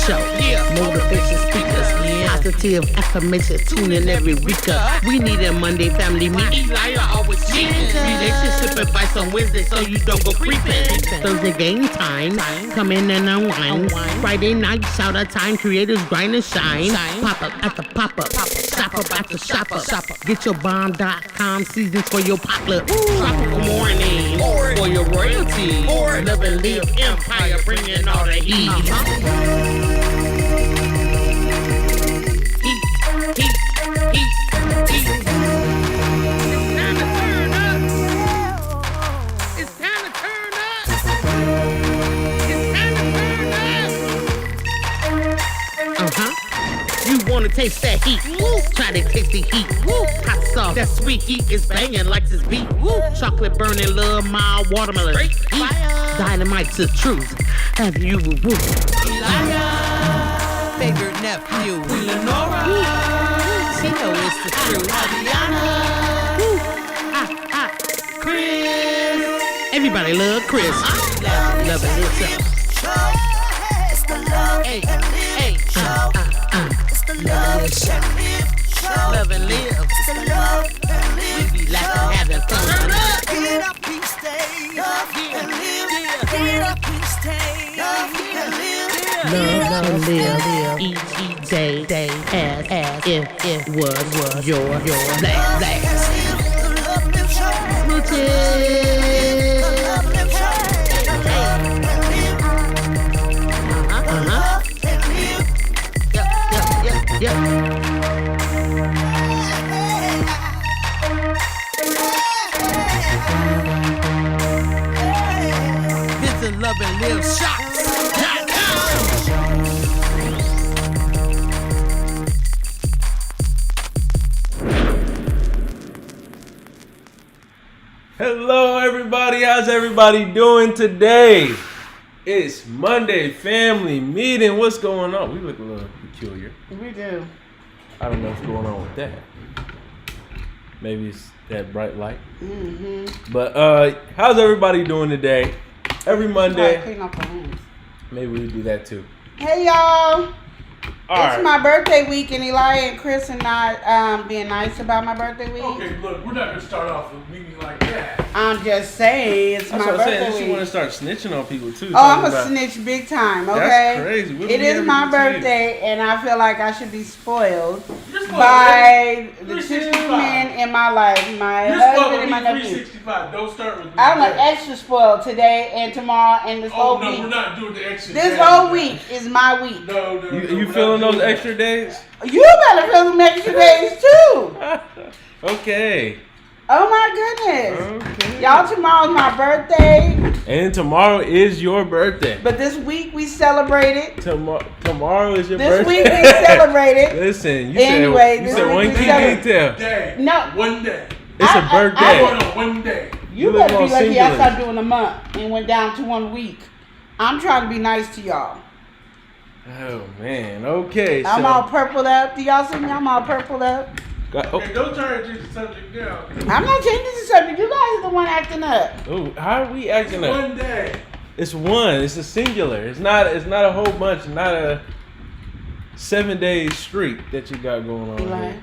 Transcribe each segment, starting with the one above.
show. Motivation speakers, positive affirmation, tune in every week. We need a Monday family meeting. Relationship advice on Wednesday so you don't go creeping. Thursday game time, come in and unwind. Friday night shout out time, creators grind and shine. Pop up at the pop up, shop up at the shop up. Get your bomb.com seasons for your potluck. Tropical morning for your royalty. Love and live empire, bringing all the heat. Heat. It's time to turn up. You wanna taste that heat? Try to taste the heat. Hot sauce, that sweet heat is banging like this beat. Chocolate burning, love, mild watermelon. Heat. Dynamite's the truth. Have you Favorite nephew, Lenora. Tino is the truth. Chris. Everybody love Chris. Love it yourself. It's the love and live show. It's the love and live show. Love and live. It's the love and live. We be laughing, having fun. Get up, please stay. Love and live. Get up, please stay. Love and live. Love and live. Each day as if it was your last. The love and live show. Smooches. The love and live show. Love and live. Yep. Visit Love and Live Shots.com. Hello everybody, how's everybody doing today? It's Monday family meeting. What's going on? We look a little peculiar. We do. I don't know what's going on with that. Maybe it's that bright light. But how's everybody doing today? Every Monday. Clean up our hands. Maybe we do that too. Hey y'all, All it's right. my birthday week and Eli and Chris are not being nice about my birthday week. Okay, look, we're not gonna start off with meeting like that. I'm just saying it's That's my what I'm saying. birthday She want to week. start snitching on people too. Oh, I'm talking a about- snitch big time, okay? That's crazy. What It do we is ever my do to you? birthday and I feel like I should be spoiled You're spoiled, by the two 365. men in my life, my You're husband supposed and to my be nephew. 365. Don't start with me. I'm like today. extra spoiled today and tomorrow and this Oh, whole no, we're week. not doing the extra This days. whole week is my week. No. You we're feeling not those doing extra days? You better feel them extra days too. Okay. Oh my goodness. Okay. Y'all, tomorrow's my birthday, And tomorrow is your birthday. but this week we celebrated. Tomorrow is your This birthday. week we celebrated. Listen, you Anyway, said, this you said week one we key celebrate- detail. Day. No. One day. It's a birthday. Going on one day. You You better live be on lucky I singular. started doing a month and went down to 1 week. I'm trying to be nice to y'all. Oh man. Okay. I'm so, all purpled up. Do y'all see me? I'm all purpled up. Okay, don't turn it to the subject now. I'm not changing the subject. You guys are the one acting up. Oh, how are we acting up? One day. It's one. It's a singular. It's not a whole bunch. Not a 7-day streak that you got going on Eli, here.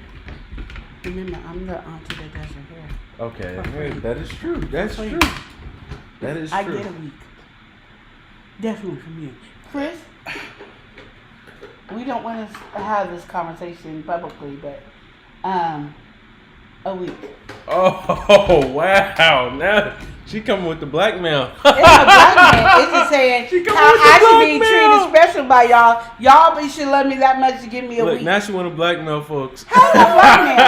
remember, I'm the auntie that does your hair. Okay, yeah, that is true. That's For true. free. That is I true. get a week. Definitely from you. Chris, we don't want to have this conversation publicly, but a week. Oh wow! Now she coming with the blackmail. It's a black man. It's just saying She come how with the I should be blackmail. treated special by y'all. Y'all should love me that much to give me a Look, week. now she want to blackmail folks. How am I black man?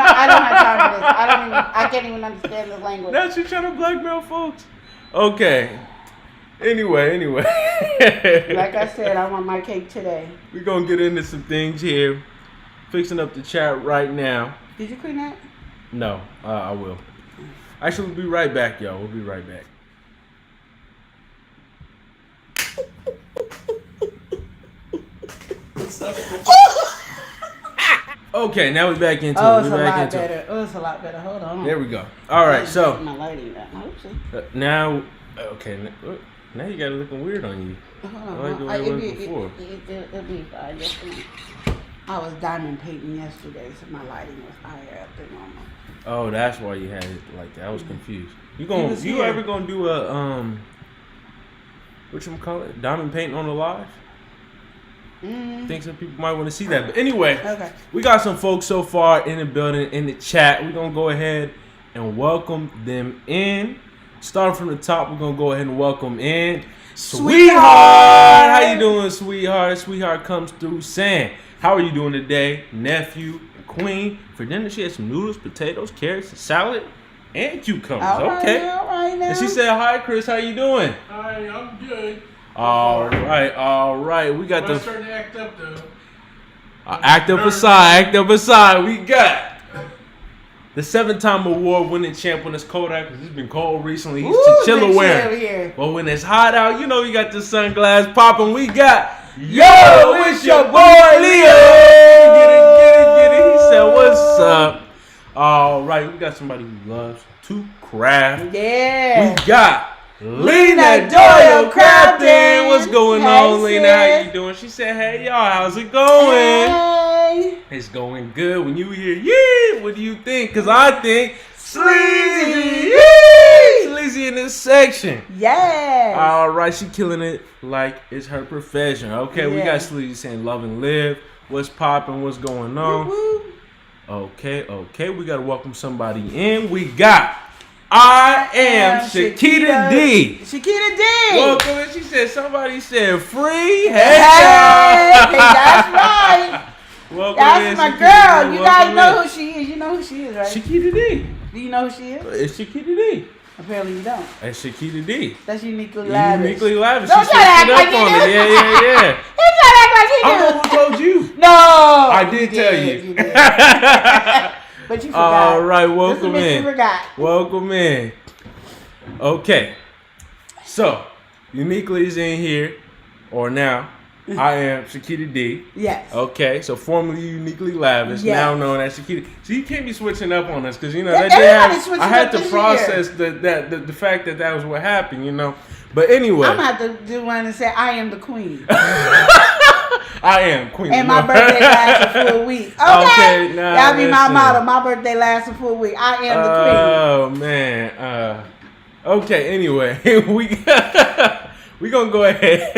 I don't have time for this. I can't even understand this language. Now she trying to blackmail folks. Okay. Anyway. Like I said, I want my cake today. We're gonna get into some things here. Fixing up the chat right now. Did you clean that? No, I will. Actually, we'll be right back, y'all. We'll be right back. Okay, now we're back into Oh, it. it's a We're back lot into it. better. Oh, it's a lot better. Hold on. There we go. All right, so My lighting down. Oopsie. now, okay. Now you got it looking weird on you. I like the way it was before. It'll be fine. Just I was diamond painting yesterday, so my lighting was higher up than normal. Oh, that's why you had it like that. I was confused. You ever gonna do a whatchamacallit? Diamond painting on the live? Think some people might want to see that. But anyway, Okay. we got some folks so far in the building, in the chat. We're gonna go ahead and welcome them in. Starting from the top, we're gonna go ahead and welcome in Sweetheart. How you doing, Sweetheart? Sweetheart comes through saying, how are you doing today, nephew and queen? For dinner, she had some noodles, potatoes, carrots, salad, and cucumbers. All okay. right now. And she said, hi, Chris. How you doing? Hi, I'm good. All right. We got I'm the starting to act up though. act up aside. We got the 7-time award-winning champ when it's cold out, because it's been cold recently. He's chinchilla wearing. But when it's hot out, you know you got the sunglass popping. We got, yo, it's your boy Leo. Get it. He said, what's up? All right, we got somebody who loves to craft. Yeah. We got Lena Doyle Crafting. What's going on, Lena? How you doing? She said, hey, y'all, how's it going? Hey. It's going good. When you hear, yeah, what do you think? Because I think sleazy. Yeah, sleazy in this section. Yes. All right, she killing it like it's her profession. Okay, we got sleazy saying love and live. What's popping? What's going on? Woo-woo. Okay. We got to welcome somebody in. We got I am Shakita D. Shakita D. Welcome in. She said, somebody said free. Hey, that's right. Welcome That's in, my Shakita girl. D. You Welcome guys know in. who she is. You know who she is, right? Shakita D. Do you know who she is? It's Shakita D. Apparently you don't. That's Shakita D. That's uniquely lavish. Uniquely lavish. Don't She try to act switched it like up you on do. it. Yeah. He trying to act like he I don't know do. who told you. No. I did tell you. did. But you forgot. All right, welcome Just in. You forgot. Welcome in. Okay. So, Uniquely is in here, or now. I am Shakita D. Yes. Okay, so formerly Uniquely Lavish, Yes. now known as Shakita. So you can't be switching up on us, because you know Yeah, that did everybody have, switching I had up to this process the fact that was what happened, you know. But anyway, I'm gonna have to do one and say I am the queen. I am queen. And my birthday lasts a full week. Okay. nah, That'll be my listen. motto. My birthday lasts a full week. I am the queen. Oh man. Okay. Anyway, we gonna go ahead.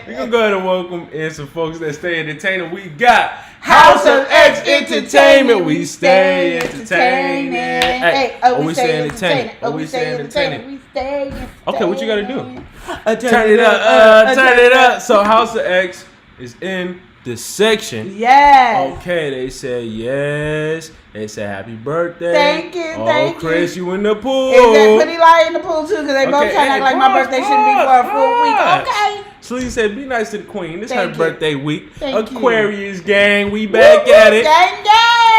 We gonna go ahead and welcome in some folks that stay entertaining. We got House of X Entertainment. We stay entertaining. Hey, we stay entertaining. We stay entertaining. We stay entertaining. Okay, what you gotta do? Turn Turn it up. So House of X is in this section. Yes. Okay, they said yes. They said happy birthday. Thank you, thank Chris, you in the pool. Is that Pretty Light in the pool too? Because they both trying to act like my birthday shouldn't be for a full week. Okay. So he said, be nice to the queen. This is Thank her you. birthday week. Thank you. Aquarius gang, we back at it. Gang, gang.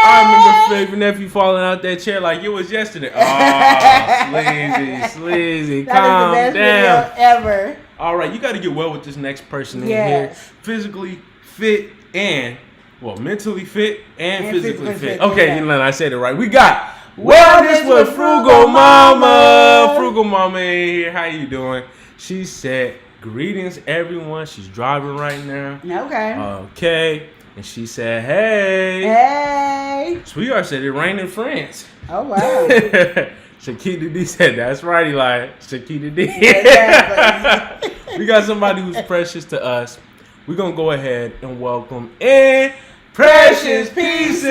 I remember favorite nephew falling out that chair like it was yesterday. Oh, sleazy. That Calm is the best down. video ever. All right, you got to get well with this next person in Yes. here. Physically fit and, mentally fit and physically fit. Okay, yeah. you know, I said it right. We got Wellness with Frugal Mama. Frugal Mama in here. How you doing? She said, greetings, everyone. She's driving right now. Okay. Okay. And she said, hey. Hey. Sweetheart said it rained in France. Oh, wow. Shakita D said, that's right, Eli. Shakita D. Exactly. We got somebody who's precious to us. We're going to go ahead and welcome in Precious Pieces.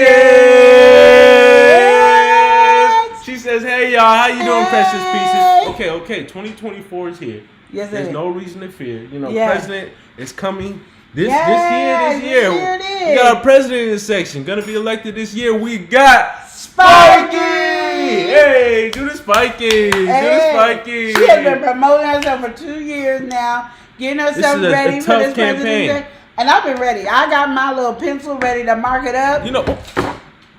She says, hey, y'all. How you doing, Precious Pieces? Okay. 2024 is here. Yes, There's it is. no reason to fear. You know, Yes. President is coming this Yes, year. this year it is. We got our president in this section. Going to be elected this year. We got Spiky. Hey, do the Spiky. Do the Spiky. She has been promoting herself for 2 years now, getting herself This is a ready for tough this campaign. presidency. And I've been ready. I got my little pencil ready to mark it up. You know,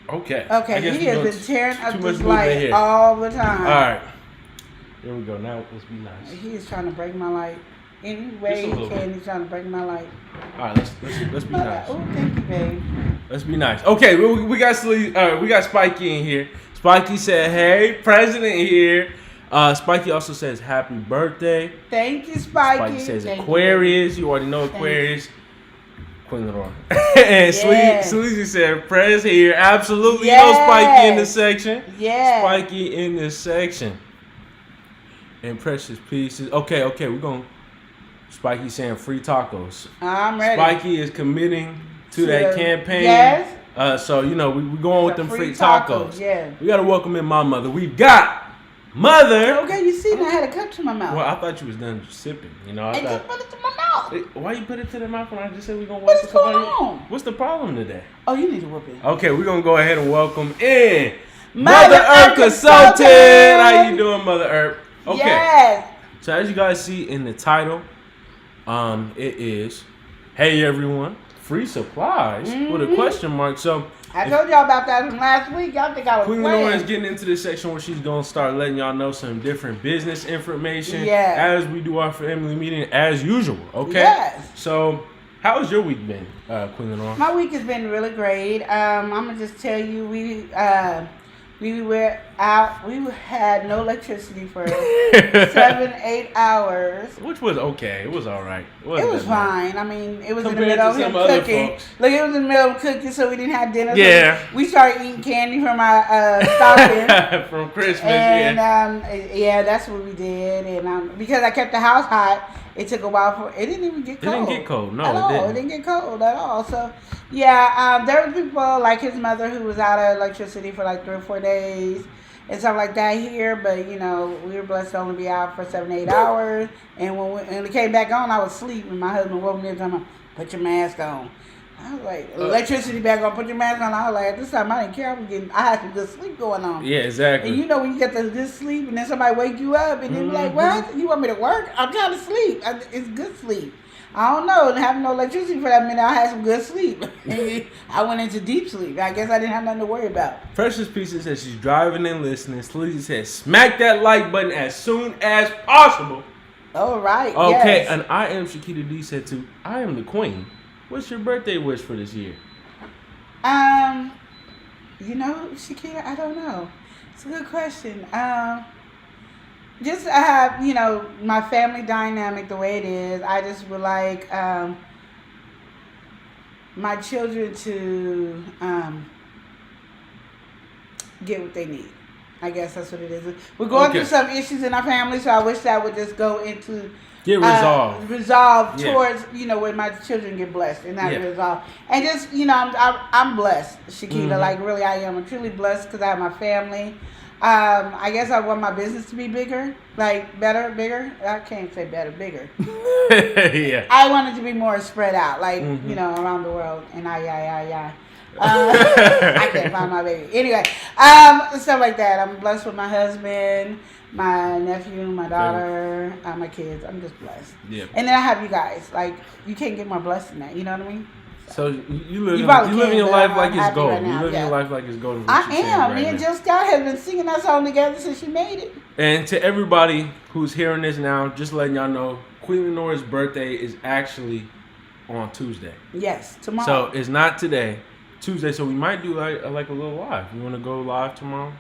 okay. Okay, I guess he we has doing been tearing up too this much movement light here. all the time. All right. Here we go. Now let's be nice. He is trying to break my light. Any Just way a he little can, bit. he's trying to break my light. All right, let's be nice. Oh, thank you, babe. Let's be nice. Okay, we got Spiky in here. Spiky said, "Hey, president here. Spiky also says happy birthday. Thank you, Spiky. Spiky says Thank Aquarius. You already know Aquarius. Queen Lenore. And Sleazy said, Prez here. Absolutely. Yes. You know Spiky in this section. Yeah. Spiky in this section. And Precious Pieces. Okay. We're going to. Spiky saying free tacos. I'm ready. Spiky is committing to that campaign. Yes. So, you know, we're going with them free tacos. tacos. Yeah. We got to welcome in my mother. We've got Mother. Okay, you see, I had a cup to my mouth. Well, I thought you was done sipping. You know, I just put it to my mouth. Why you put it to the mouth when I just said we're going to What's welcome going somebody? on? What's the problem today? Oh, you need to whoop it. Okay, we're going to go ahead and welcome in Mother Earth Consultant. Consultant. How you doing, Mother Earth? Okay. Yes. So as you guys see in the title, it is, hey everyone, free supplies with a question mark. So I told y'all about that from last week. Y'all think I was Queen Lenore is playing. getting into this section where she's going to start letting y'all know some different business information Yeah. as we do our family meeting as usual, okay? Yes. So how has your week been, Queen Lenore? My week has been really great. I'm gonna just tell you, we were out. We had no electricity for 7-8 hours. Which was okay. It was all right. It was fine. I mean, it was in the Compared middle to of him some other cooking. folks. Look, it was in the middle of cooking, so we didn't have dinner. Yeah. So we started eating candy from our stocking. From Christmas, And yeah. that's what we did. And because I kept the house hot, it took a while for it didn't even get cold. It didn't get cold. No, at it all. didn't. It didn't get cold at all. So yeah, there were people like his mother who was out of electricity for like 3 or 4 days and stuff like that here. But you know, we were blessed to only be out for 7-8 hours. And when it came back on, I was asleep, and my husband woke me up talking about, put your mask on. I was like, electricity back on, put your mask on. I was like, at this time I didn't care. I had some good sleep going on. Yeah, exactly. And you know when you get the good sleep and then somebody wake you up and then you're like, what? You want me to work? I'm trying to sleep. It's good sleep. I don't know. Having no electricity for that minute, I had some good sleep. I went into deep sleep. I guess I didn't have nothing to worry about. Precious Pieces says she's driving and listening. Sleazy says smack that like button as soon as possible. All right. Okay, yes. and I am Shakita D said too, I am the queen. What's your birthday wish for this year? You know, Shakira, I don't know. It's a good question. Just you know, my family dynamic the way it is. I just would like my children to get what they need. I guess that's what it is. We're going through some issues in our family, so I wish that would just go into resolved towards, you know, when my children get blessed and that resolved. And just, you know, I'm blessed, Shakita. Like really, I am. I'm truly blessed because I have my family. I guess I want my business to be bigger, like better, bigger. I can't say better, bigger. Yeah. I want it to be more spread out, like you know, around the world. And I can't find my baby. Anyway, stuff like that. I'm blessed with my husband, my nephew, my daughter, my kids. I'm just blessed. Yeah. And then I have you guys. Like, you can't get more blessed than that. You know what I mean? So you living your life like it's gold. Right now, you living your life like it's gold. I am. Me and Jill Scott have been singing that song together since she made it. And to everybody who's hearing this now, just letting y'all know, Queen Lenore's birthday is actually on Tuesday. Yes, tomorrow. So it's not today, Tuesday. So we might do like a little live. You want to go live tomorrow?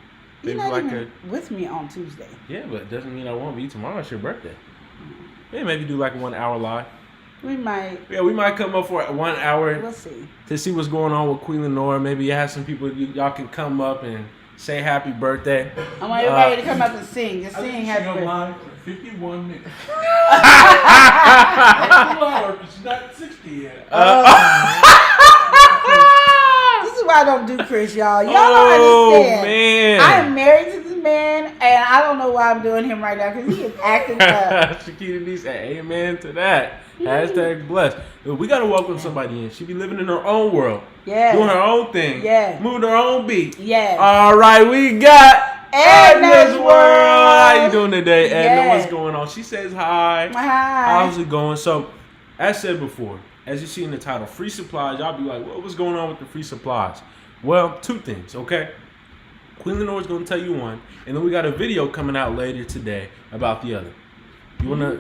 You're not even with me on Tuesday. Yeah, but it doesn't mean I won't be tomorrow. It's your birthday. Yeah, maybe do like a 1 hour live. We might. Yeah, we might come up for 1 hour. We'll see. To see what's going on with Queen Lenore. Maybe you have some people y'all can come up and say happy birthday. I want everybody to come up and sing. Just sing happy birthday. Live for 51 minutes. That's 2 hours, but she's not 60 yet. This is why I don't do Chris, y'all. Y'all don't understand. Man. I am married to this man, and I don't know why I'm doing him right now because he is acting up. Shakita D said, amen to that. Hashtag blessed. We got to welcome somebody in. She be living in her own world. Yeah. Doing her own thing. Yeah. Moving her own beat. Yeah. All right, we got Edna's World. How you doing today, Edna? Yeah. What's going on? She says hi. Hi. How's it going? So, as said before, as you see in the title, free supplies, y'all be like, what's going on with the free supplies? Well, 2 things, okay? Queen Lenore's going to tell you one, and then we got a video coming out later today about the other. You want to...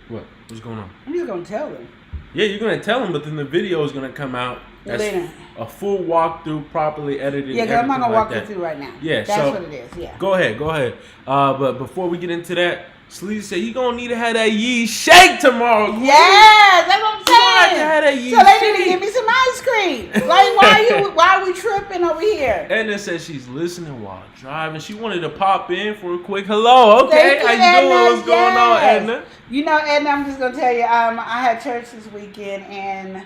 What? What's going on? I'm just going to tell them. Yeah, you're going to tell them, but then the video is going to come out That's Later. a full walkthrough, properly edited. Yeah, because I'm not going to walk like you through right now. Yeah, That's so what it is, yeah. Go ahead. But before we get into that, Sleazy said you gonna need to have that yeast shake tomorrow. Queen. Yeah, that's what I'm saying. To have that yeast so they shake. need to give me some ice cream. Like, why are we tripping over here? Edna said she's listening while driving. She wanted to pop in for a quick hello. Okay, Thank you, how you doing? Edna. What's going on, Edna? You know, Edna, I'm just gonna tell you. I had church this weekend, and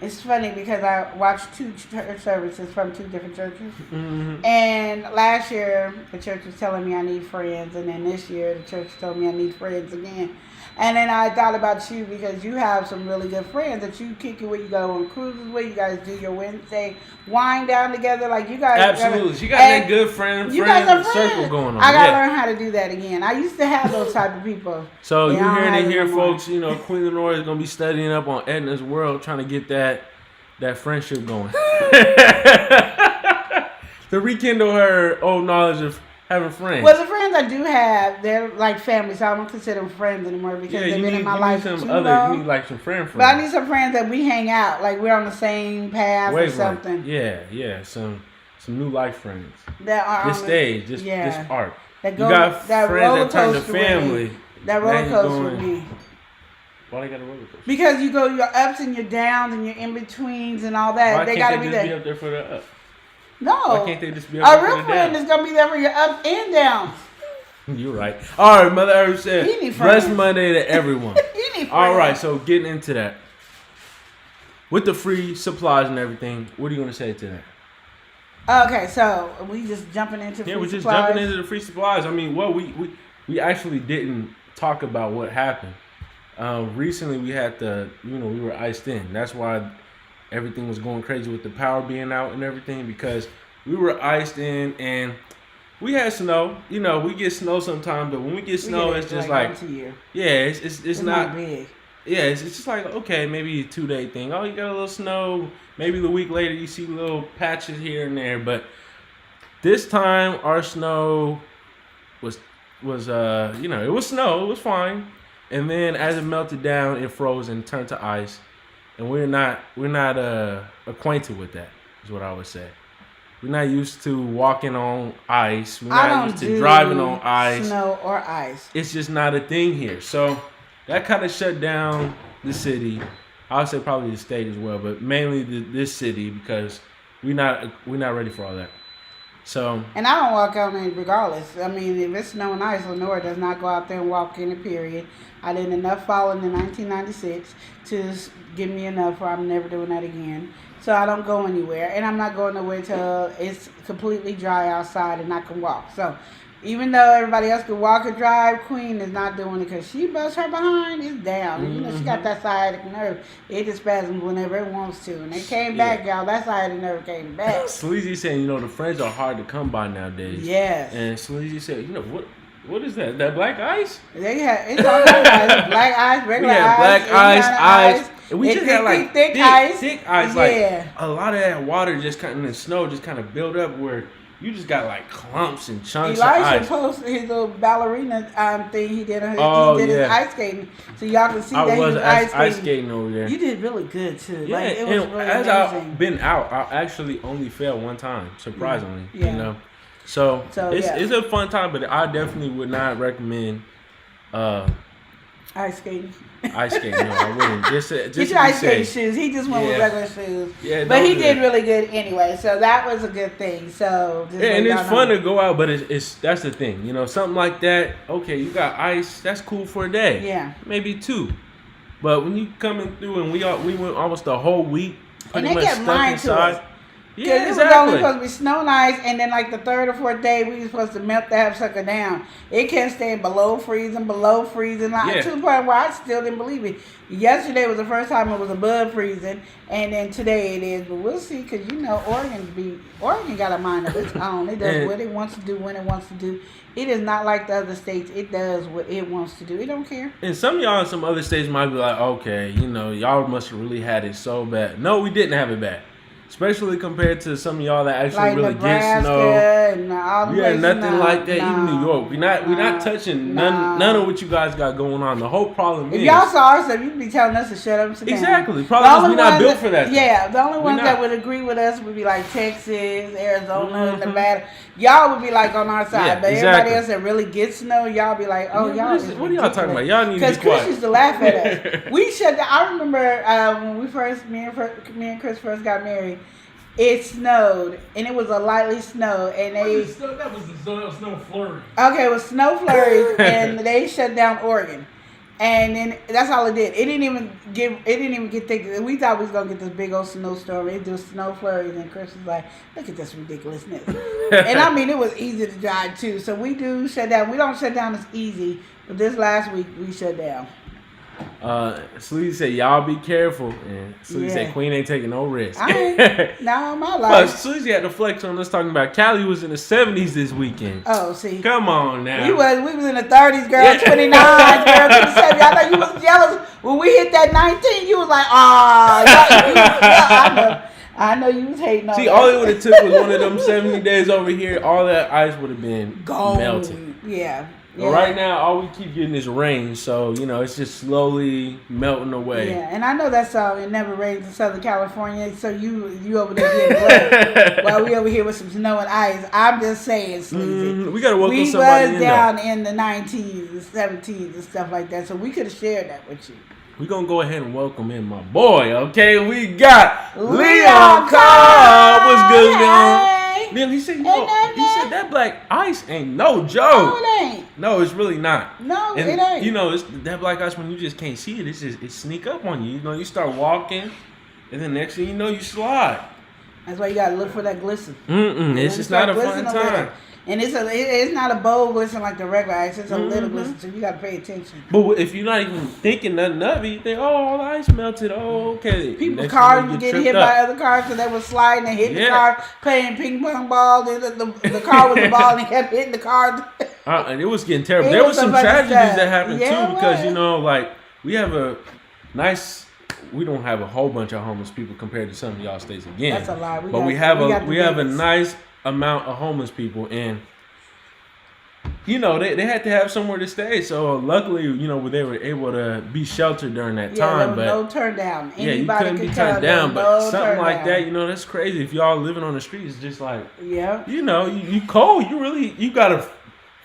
it's funny because I watched 2 church services from 2 different churches. Mm-hmm. And last year, the church was telling me I need friends, and then this year, the church told me I need friends again. And then I thought about you because you have some really good friends that you kick it with. You go on cruises with. You guys do your Wednesday wine down together. Like you guys. Absolutely. She got that good friend circle going on. I got to learn how to do that again. I used to have those type of people. So you hearing it here, folks. You know, Queen Lenora is going to be studying up on Edna's world, trying to get that friendship going. To rekindle her old knowledge of having friends. Well, the friends I do have, they're like family, so I don't consider them friends anymore because they've been in my life too long. You need like some friends. But I need some friends that we hang out, like we're on the same path or something. Yeah, some new life friends. That are this stage, this arc. That you got friends that turn to family. That roller coaster with me. Why they got a roller coaster? Because you go your ups and your downs and your in betweens and all that. Why they can't gotta they be just there. be up there for the up? No. Why can't they just be up there for the down? A real friend is gonna be there for your ups and downs. You're right. All right, Mother Earth said, blessed Monday to everyone. All right, so getting into that. With the free supplies and everything, what are you going to say to that? Okay, so we just jumping into free supplies. Yeah, we're just jumping into the free supplies. I mean, well, we actually didn't talk about what happened. Recently, we had we were iced in. That's why everything was going crazy with the power being out and everything, because we were iced in and we had snow. You know, we get snow sometimes, but when we get snow, it's just like it's not big. Yeah, it's just like, okay, maybe a 2-day thing. Oh, you got a little snow. Maybe the week later you see little patches here and there. But this time our snow was it was snow. It was fine. And then as it melted down, it froze and turned to ice. And we're not acquainted with that, is what I would say. We're not used to walking on ice. We're not used to driving on ice. Snow or ice. It's just not a thing here. So that kind of shut down the city. I would say probably the state as well, but mainly this city, because we're not ready for all that. So. And I don't walk out in regardless. I mean, if it's snow and ice, Lenora does not go out there and walk in, period. I did enough falling in 1996 to give me enough where I'm never doing that again. So I don't go anywhere, and I'm not going nowhere till it's completely dry outside and I can walk. So even though everybody else can walk or drive, Queen is not doing it because she busts her behind. It's down. Mm-hmm. You know, she got that sciatic nerve. It just spasms whenever it wants to. And it came back, y'all. That sciatic nerve came back. Sleazy saying, the friends are hard to come by nowadays. Yes. And Sleazy said, what is that? That black ice? It's all kinds of ice. Black ice, regular ice. Black ice. And we just had like thick ice. Thick ice. Yeah. Like a lot of that water just kind of, the snow just kind of built up where you just got like clumps and chunks of ice. Elijah posted his little ballerina thing he did. His ice skating, so y'all can see that he was ice skating over there. You did really good too. Yeah, like, it was really as amazing. I've been out, I actually only fell one time, surprisingly. Yeah. So it's a fun time, but I definitely would not recommend ice skating. Ice skating, no, I wouldn't. Just get your ice skating shoes. He just went with regular shoes. Yeah, but he did really good anyway, so that was a good thing. So and it's fun to go out, but it's that's the thing, something like that. Okay, you got ice. That's cool for a day. Yeah, maybe 2. But when you coming through and we went almost the whole week pretty much stuck inside. Yeah, exactly. It was only supposed to be snow and ice, and then like the 3rd or 4th day, we were supposed to melt that sucker down. It kept staying below freezing, like to the point where I still didn't believe it. Yesterday was the first time it was above freezing, and then today it is. But we'll see, because Oregon got a mind of its own. It does what it wants to do when it wants to do. It is not like the other states. It does what it wants to do. It don't care. And some of y'all in some other states might be like, okay, y'all must have really had it so bad. No, we didn't have it bad. Especially compared to some of y'all that actually like really Nebraska get snow. And all the Yeah, places, nothing like that. no, Even New York, we're not touching none of what you guys got going on. The whole problem if is y'all saw our stuff, you'd be telling us to shut up and sit down. exactly. Probably we're not built for that. Yeah, the only ones not. that would agree with us would be like Texas, Arizona, Nevada. Y'all would be like on our side, Yeah, but exactly. everybody else that really gets snow, y'all be like, oh, Yeah, y'all. what are y'all talking about? Y'all need to be Because Chris quiet. used to laugh at us. We shut down. I remember when me and Chris first got married. It snowed, and it was a lightly snow, and That was the snow flurry. okay, it was snow flurries, and they shut down Oregon, and then that's all it did. It didn't even get thick. We thought we was gonna get this big old snowstorm. It did snow flurries, and Chris was like, "Look at this ridiculousness." And I mean, it was easy to drive too. So we do shut down. We don't shut down as easy, but this last week we shut down. Sleazy said, y'all be careful. And Sleazy said, Queen ain't taking no risk. I ain't. Now my Plus, life. Sleazy had to flex on us talking about Cali was in the 70s this weekend. Oh, see. Come on now. We was in the 30s, girl, 29s, girl, 27. I know you was jealous when we hit that 19. You was like, I know you was hating on See, that. all it would have took was one of them 70 days over here. All that ice would have been Gone. melted. Yeah. But right now, all we keep getting is rain. So, it's just slowly melting away. Yeah, and I know that's it never rains in Southern California, so you over there getting blessed while we over here with some snow and ice. I'm just saying, Sleazy. We got to welcome We somebody was in down though. in the 19s and 17s and stuff like that, so we could have shared that with you. We're going to go ahead and welcome in my boy, okay? We got Leon Leon Carr. What's good, Leon? Hey. Then he said, Ain't that he said that black ice ain't no joke. No, it ain't. No, it's really not. No, And it ain't. it's that black ice when you just can't see it. It sneak up on you. You start walking, and then next thing you know, you slide. That's why you gotta look for that glisten. It's just not a fun Glisten a time. little. And it's not a bold glisten like the regular ice. It's a little glisten, so you gotta pay attention. But if you're not even thinking nothing of it, you think, oh, all the ice melted. Oh, okay. People's Next cars thing were you getting tripped hit up. by other cars because they were sliding and hitting the Yeah. car, playing ping pong ball. Then the car was the ball and he kept hitting the car. And it was getting terrible. It There was was some some tragedies stuff. that happened Yeah, too because it was. we have a nice. We don't have a whole bunch of homeless people compared to some of y'all states again. That's a lie. We have a nice amount of homeless people and. They had to have somewhere to stay. So luckily, they were able to be sheltered during that time. There was but no turn down. yeah, you Anybody couldn't could be come, turned down. there But was no something turn like down. that, that's crazy. If y'all living on the streets, it's just like, Yeah. you cold. You gotta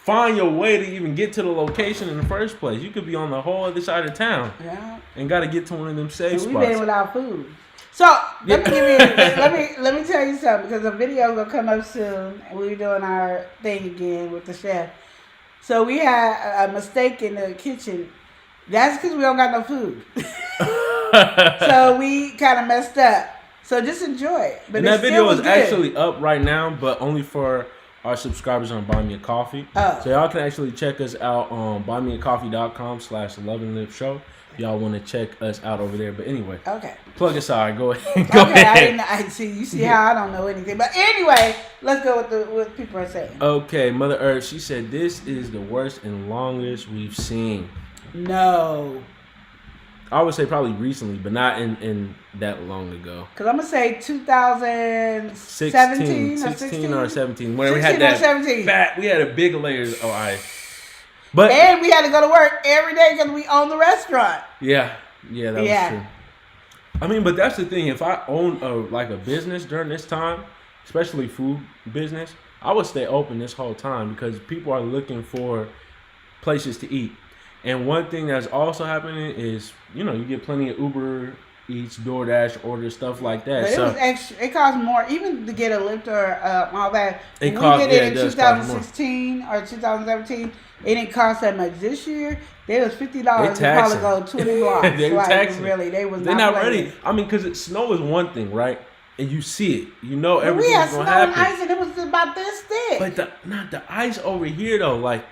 find your way to even get to the location in the first place. You could be on the whole other side of town Yeah. and gotta get to one of them safe And spots. we've been without food. So let me tell you something because a video gonna come up soon and we're doing our thing again with the chef. So we had a mistake in the kitchen. That's because we don't got no food. So we kind of messed up. So just enjoy it. But And it that video still was is good. actually up right now, but only for our subscribers on Buy Me a Coffee. Oh. So y'all can actually check us out on buymeacoffee.com/loveandliveshow. If y'all want to check us out over there. But anyway, Okay. plug aside. Go ahead. Okay, I see. You see how I don't know anything. But anyway, let's go with what people are saying. Okay, Mother Earth, she said this is the worst and longest we've seen. No. I would say probably recently, but not in that long ago. Because I'm going to say 2017 16 or 17. Where we 16 had that or 17. we had a big layers of ice. But And we had to go to work every day because we own the restaurant. yeah, that was true. I mean, but that's the thing. If I own a business during this time, especially food business, I would stay open this whole time because people are looking for places to eat. And one thing that's also happening is, you get plenty of Uber Eats, DoorDash orders, stuff like that. But it was extra. It cost more, even to get a lift or all that. It When cost- we did yeah, it it in does cost more. 2016 or 2017, it didn't cost that much. This year, they was $50. They taxing. probably go 20 blocks. They taxing. Really, they was They're not not playing. ready. I mean, because snow is one thing, right? And you see it. You know But we everything's had going snow to and happen. ice, and it was about this thick. But not the ice over here though. Like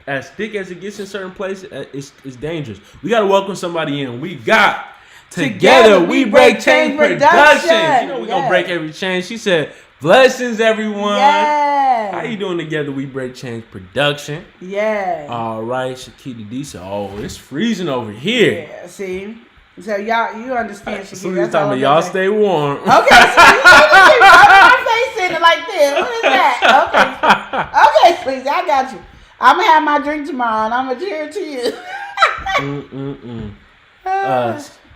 as thick as it gets in certain places, it's dangerous. We gotta welcome somebody in. We got Together We Break Chain Production. We're gonna break every chain. She said, "Blessings, everyone." Yeah. How you doing? Together We Break Chain Production. Yeah. All right, Shakita D said, "Oh, it's freezing over here." Yeah. See. So y'all, you understand? So you talking about y'all stay warm. Okay, so you got my face in it like this. What is that? Okay, please, I got you. I'm gonna have my drink tomorrow, and I'm gonna cheer to you.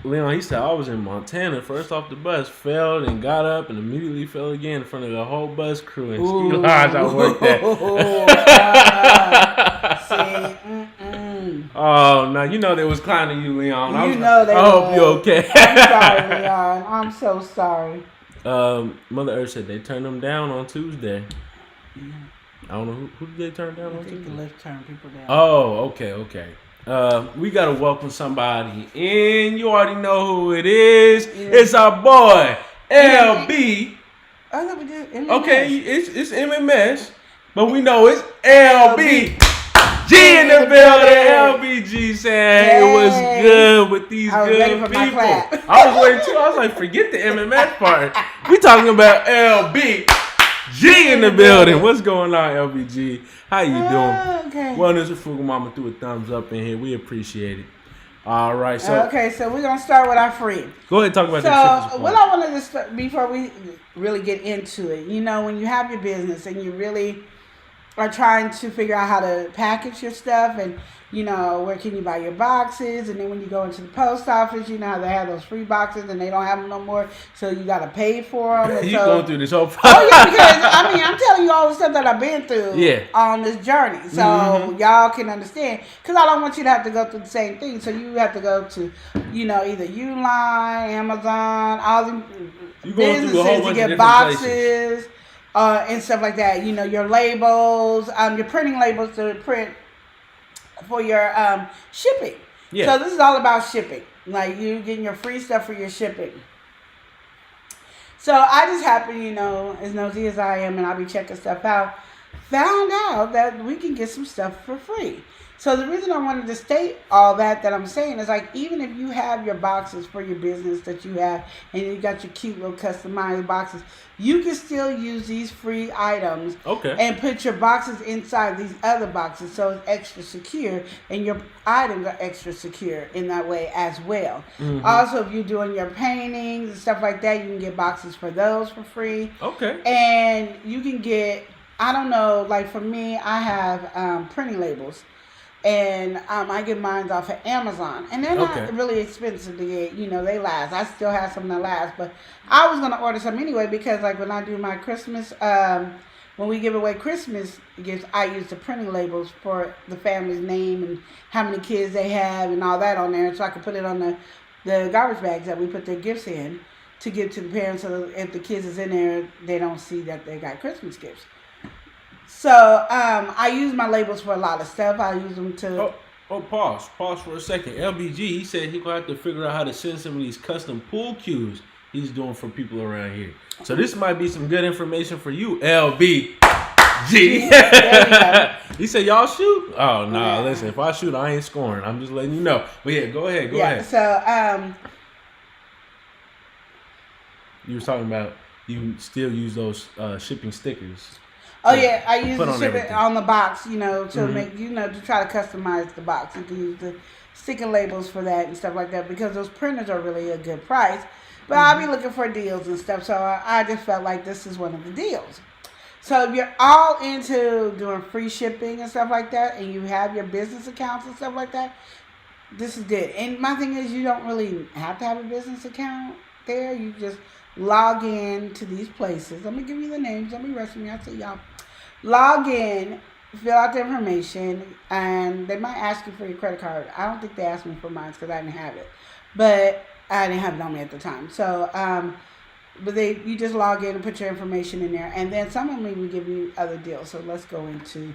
Leon, he said I was in Montana, first off the bus, fell and got up and immediately fell again in front of the whole bus crew and ski lodge I worked at. Oh, now you know they was clowning you, Leon. I hope you okay. I'm sorry, Leon. I'm so sorry. Mother Earth said they turned them down on Tuesday. I don't know who did they turn down on Tuesday. The lift turned people down. Oh, okay. We gotta welcome somebody in. You already know who it is. Yeah. It's our boy LB. I thought we did MMS. Okay, it's MMS, but we know it's LB. G in the building. LBG saying it was good with these good people. I was waiting too. I was like, forget the MMS part. We talking about LB. G in the building. What's going on, LBG? How you doing? Okay. Wellness with Frugal Mama threw a thumbs up in here. We appreciate it. All right. So we're gonna start with our free. Go ahead and talk about that. So what I wanted to start before we really get into it, when you have your business and you really are trying to figure out how to package your stuff and where can you buy your boxes, and then when you go into the post office, how they have those free boxes and they don't have them no more, so you got to pay for them. You going through this whole process. Oh yeah, because I'm telling you all the stuff that I've been through on this journey, so y'all can understand, because I don't want you to have to go through the same thing. So you have to go to either Uline, Amazon, all the businesses to get boxes and stuff like that. Your labels, your printing labels to print for your shipping. Yeah. So this is all about shipping. Like you getting your free stuff for your shipping. So I just happen, as nosy as I am, and I'll be checking stuff out, found out that we can get some stuff for free. So the reason I wanted to state all that I'm saying is, like, even if you have your boxes for your business that you have, and you got your cute little customized boxes, you can still use these free items and put your boxes inside these other boxes, so it's extra secure, and your items are extra secure in that way as well. Also, if you're doing your paintings and stuff like that, you can get boxes for those for free. And you can get, I don't know, like for me, I have printing labels. And I get mine off of Amazon. And they're not really expensive to get. They last. I still have some that last. But I was going to order some anyway, because like when I do my Christmas, when we give away Christmas gifts, I use the printing labels for the family's name and how many kids they have and all that on there. So I can put it on the garbage bags that we put their gifts in to give to the parents, so if the kids is in there, they don't see that they got Christmas gifts. So, I use my labels for a lot of stuff. I use them to... Pause for a second. LBG, he said he's going to have to figure out how to send some of these custom pool cues he's doing for people around here. So this might be some good information for you, LBG. He said, y'all shoot? Oh, no, listen, if I shoot, I ain't scoring. I'm just letting you know. But yeah, go ahead. So, you were talking about you still use those shipping stickers. Oh yeah, I use the shipping on the box, to make, to try to customize the box. You can use the sticker labels for that and stuff like that, because those printers are really a good price. But I'll be looking for deals and stuff, so I just felt like this is one of the deals. So if you're all into doing free shipping and stuff like that, and you have your business accounts and stuff like that, this is good. And my thing is, you don't really have to have a business account there. You just log in to these places. Let me give you the names. Don't be rushing me. I'll tell y'all. Log in, fill out the information, and they might ask you for your credit card. I don't think they asked me for mine because I didn't have it. But I didn't have it on me at the time. So, you just log in and put your information in there. And then some of them will give you other deals. So let's go into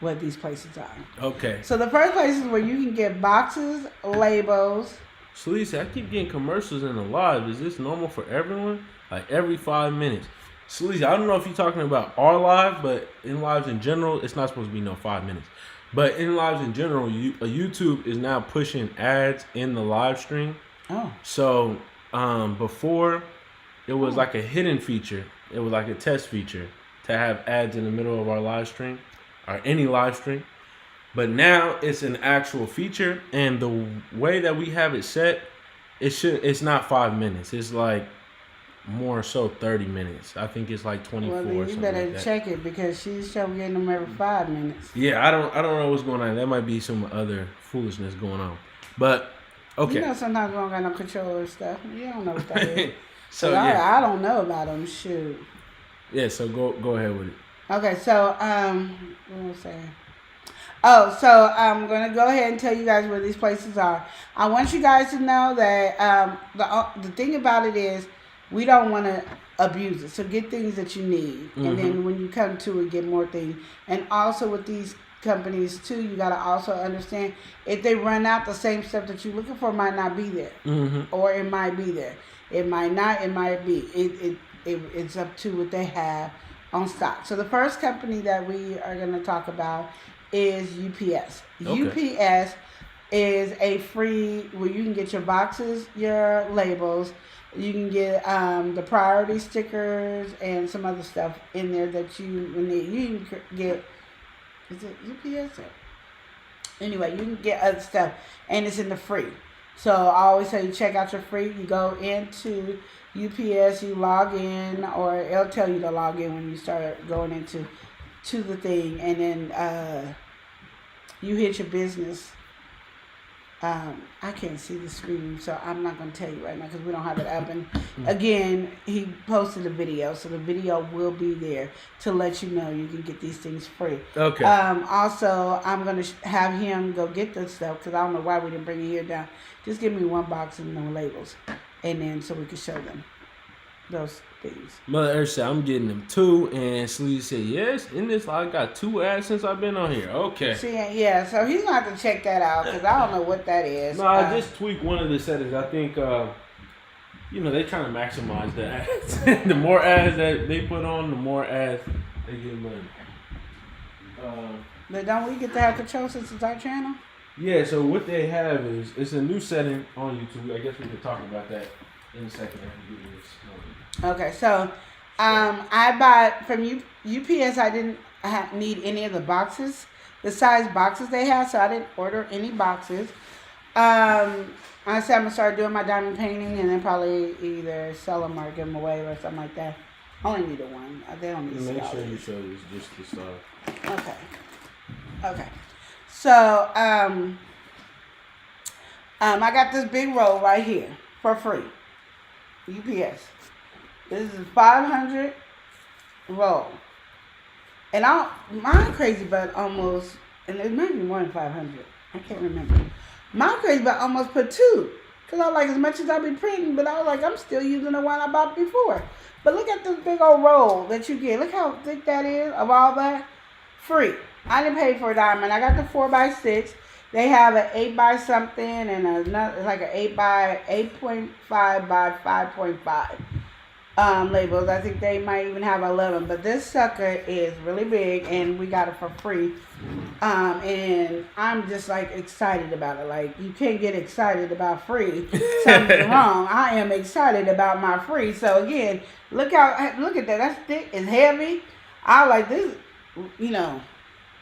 what these places are. Okay. So the first place is where you can get boxes, labels. So Lisa, I keep getting commercials in the live. Is this normal for everyone? Like every 5 minutes. So Lisa, I don't know if you're talking about our live, but in lives in general, it's not supposed to be 5 minutes. But in lives in general, YouTube is now pushing ads in the live stream. Oh. So before, it was like a hidden feature. It was like a test feature to have ads in the middle of our live stream or any live stream. But now it's an actual feature, and the way that we have it set It's not 5 minutes. It's like more so 30 minutes. I think it's like 24. Well, then or you something better like that. check it because she's showing getting them every 5 minutes. Yeah, I don't know what's going on. That might be some other foolishness going on. But okay. You know, sometimes we don't got no control of stuff. You don't know what that is. So yeah, I don't know about them. Shoot. yeah. So go ahead with it. Okay, so what was I saying? Oh, so I'm gonna go ahead and tell you guys where these places are. I want you guys to know that the thing about it is we don't want to abuse it. So get things that you need, and then when you come to it, get more things. And also with these companies too, you gotta also understand if they run out, the same stuff that you're looking for might not be there, or it might be there. It might not. It might be. It's up to what they have on stock. So the first company that we are going to talk about is UPS. Okay. UPS is a free where you can get your boxes, your labels. You can get the priority stickers and some other stuff in there that you need. You can get, is it UPS? Anyway, you can get other stuff, and it's in the free. So I always tell you, check out your free. You go into UPS, you log in, or it'll tell you to log in when you start going into the thing, and then you hit your business. I can't see the screen, so I'm not going to tell you right now because we don't have it up. And again, he posted a video, so the video will be there to let you know you can get these things free. Okay. Also, I'm going to have him go get this stuff because I don't know why we didn't bring it here down. Just give me one box and no labels, and then so we can show them those things. Mother Earth said, I'm getting them too. And Sleeve said, yes, in this, I got 2 ads since I've been on here. Okay. See, yeah, so he's going to have to check that out because I don't know what that is. No, I just tweaked one of the settings. I think, they're trying to maximize the ads. The more ads that they put on, the more ads they get money. But don't we get to have control since it's our channel? Yeah, so what they have is, it's a new setting on YouTube. I guess we can talk about that in a second after you do this. Okay, so I bought from UPS. I didn't need any of the boxes, the size boxes they have, so I didn't order any boxes. I said I'm gonna start doing my diamond painting and then probably either sell them or give them away or something like that. I only needed one. They don't need to see Make all sure you these. show this just to start. Okay. So I got this big roll right here for free. UPS. This is 500 roll. And mine crazy about almost, and it might be more than 500. I can't remember. Mine crazy about almost put 2. Because I was like, as much as I be printing, but I was like, I'm still using the one I bought before. But look at this big old roll that you get. Look how thick that is of all that. Free. I didn't pay for a dime. And I got the 4x6. They have an 8 by something and another, like an 8 by 8.5 by 5.5 labels. I think they might even have 11. But this sucker is really big, and we got it for free. And I'm just like excited about it. Like, you can't get excited about free. Something's wrong. I am excited about my free. So again, look at that. That's thick. It's heavy. I like this.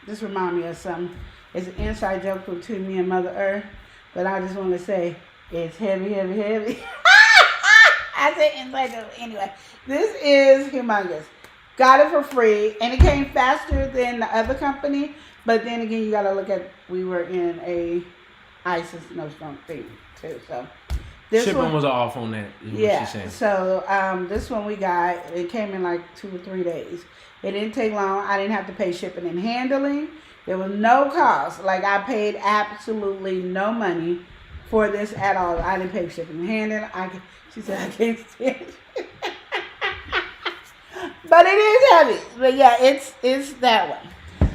This reminds me of something. It's an inside joke between me and Mother Earth, but I just want to say it's heavy, heavy, heavy. I said inside joke. Anyway, this is humongous. Got it for free, and it came faster than the other company, but then again, you got to look at, we were in a ice and snowstorm thing, too, so. This Shipping one was off on that. Yeah, so this one we got, it came in like 2 or 3 days. It didn't take long. I didn't have to pay shipping and handling. There was no cost. Like, I paid absolutely no money for this at all. I didn't pay shipping and handling. She said, I can't stand it. But it is heavy. But yeah, it's that one.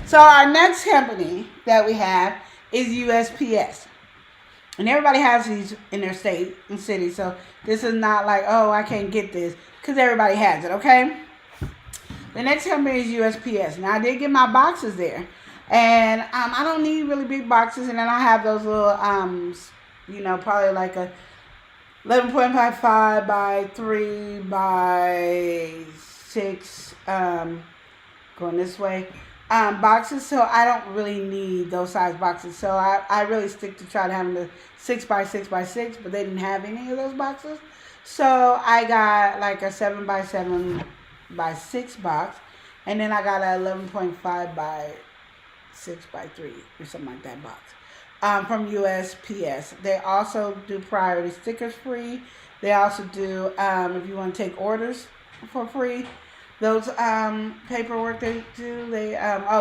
So our next company that we have is USPS. And everybody has these in their state and city. So this is not like, oh, I can't get this. Because everybody has it, okay? The next company is USPS. Now, I did get my boxes there. And I don't need really big boxes. And then I have those little, probably like a 11.55 by 3 by 6, going this way. boxes, so I don't really need those size boxes. So I really stick to try to have the 6x6x6, but they didn't have any of those boxes. So I got like a 7x7x6 box, and then I got a 11.5x6x3 or something like that box from USPS. They also do priority stickers free. They also do, if you want to take orders for free, those paperwork they do,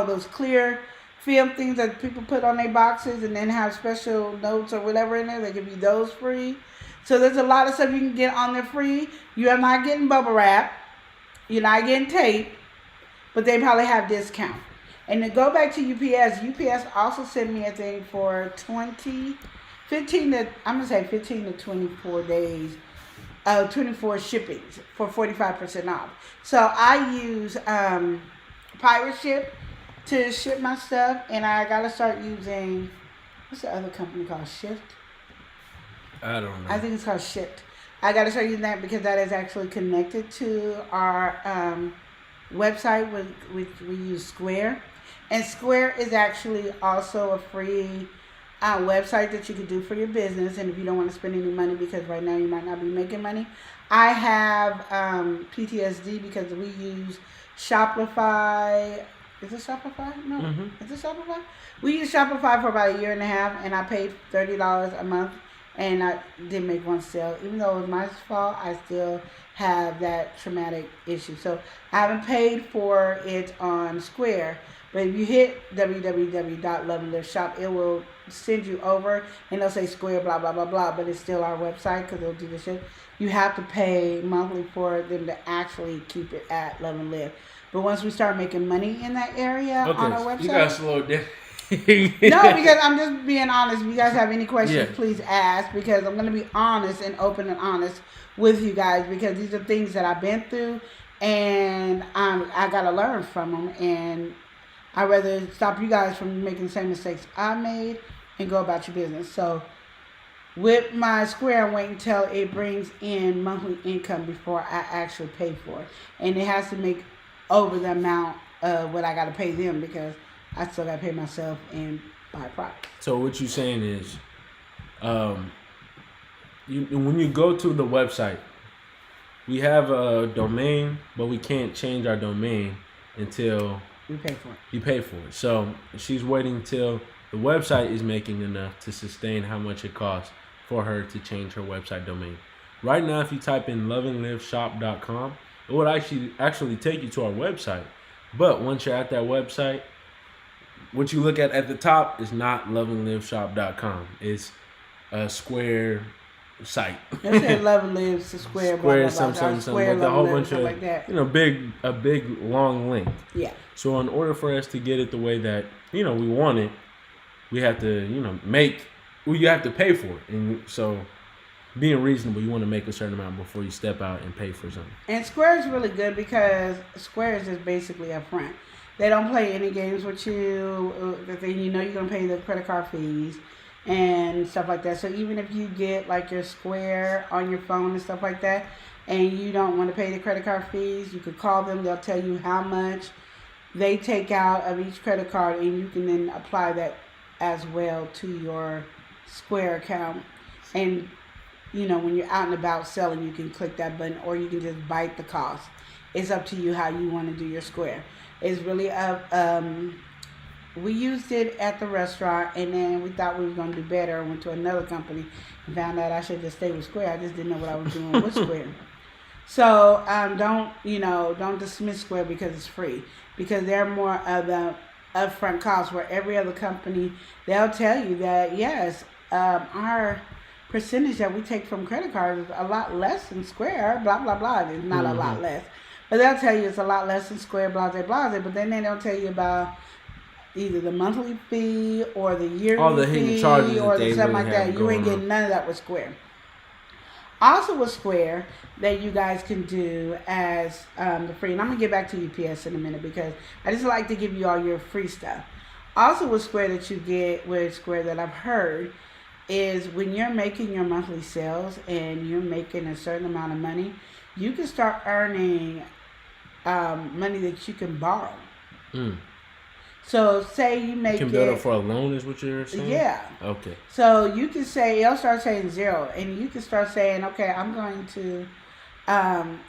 those clear film things that people put on their boxes and then have special notes or whatever in there, they give you those free. So there's a lot of stuff you can get on there free. You are not getting bubble wrap. You're not getting tape, but they probably have discount. And to go back to UPS also sent me a thing for 15 to 24 days, 24 shippings for 45% off. So I use Pirate Ship to ship my stuff, and I gotta start using, what's the other company called? Shift? I don't know. I think it's called Shift. I gotta start using that because that is actually connected to our website, which we use Square. And Square is actually also a free website that you could do for your business. And if you don't want to spend any money, because right now you might not be making money, I have PTSD because we use Shopify. Is it Shopify? No. Is it Shopify? We use Shopify for about 1.5 years, and I paid $30 a month, and I didn't make one sale. Even though it was my fault, I still have that traumatic issue. So I haven't paid for it on Square. But if you hit www.loveandliveshop, it will send you over, and they'll say Square, blah, blah, blah, blah, but it's still our website because they'll do the shit. You have to pay monthly for them to actually keep it at Love and Live. But once we start making money in that area on our website. You got to slow it down. No, because I'm just being honest. If you guys have any questions, please ask, because I'm going to be honest and open and honest with you guys, because these are things that I've been through, and I got to learn from them, and I'd rather stop you guys from making the same mistakes I made and go about your business. So with my Square, I'm waiting until it brings in monthly income before I actually pay for it. And it has to make over the amount of what I got to pay them, because I still got to pay myself and buy products. So what you're saying is, when you go to the website, we have a domain, but we can't change our domain until you pay for it. You pay for it. So she's waiting till the website is making enough to sustain how much it costs for her to change her website domain. Right now, if you type in loveandliveshop.com, it would actually take you to our website. But once you're at that website, what you look at the top is not loveandliveshop.com. It's a Square site. It says Love and Live Square, blah, blah, blah, something with a whole bunch of like that. A big long link. Yeah. So in order for us to get it the way that we want it, we have to you have to pay for it, and so being reasonable, you want to make a certain amount before you step out and pay for something. And Square is really good because Square is just basically a friend. They don't play any games with you. You're gonna pay the credit card fees and stuff like that. So even if you get like your Square on your phone and stuff like that, and you don't want to pay the credit card fees, you could call them. They'll tell you how much they take out of each credit card, and you can then apply that as well to your Square account. And when you're out and about selling, you can click that button, or you can just bite the cost. It's up to you how you want to do your Square. It's really we used it at the restaurant, and then we thought we were going to do better. I went to another company and found out I should just stay with Square. I just didn't know what I was doing with Square. So don't dismiss Square because it's free, because they're more of the upfront costs, where every other company, they'll tell you that, yes, our percentage that we take from credit cards is a lot less than Square, blah, blah, blah. It's not a lot less. But they'll tell you it's a lot less than Square, blah, blah, blah. But then they don't tell you about either the monthly fee or the yearly fee or something like that. You ain't getting none of that with Square. Also with Square, that you guys can do as the free, and I'm going to get back to UPS in a minute, because I just like to give you all your free stuff. Also with Square that you get with Square that I've heard is when you're making your monthly sales and you're making a certain amount of money, you can start earning money that you can borrow. So say you make you can build it for a loan is what you're saying? Yeah. Okay. So you can say, it'll start saying 0. And you can start saying, okay, I'm going to,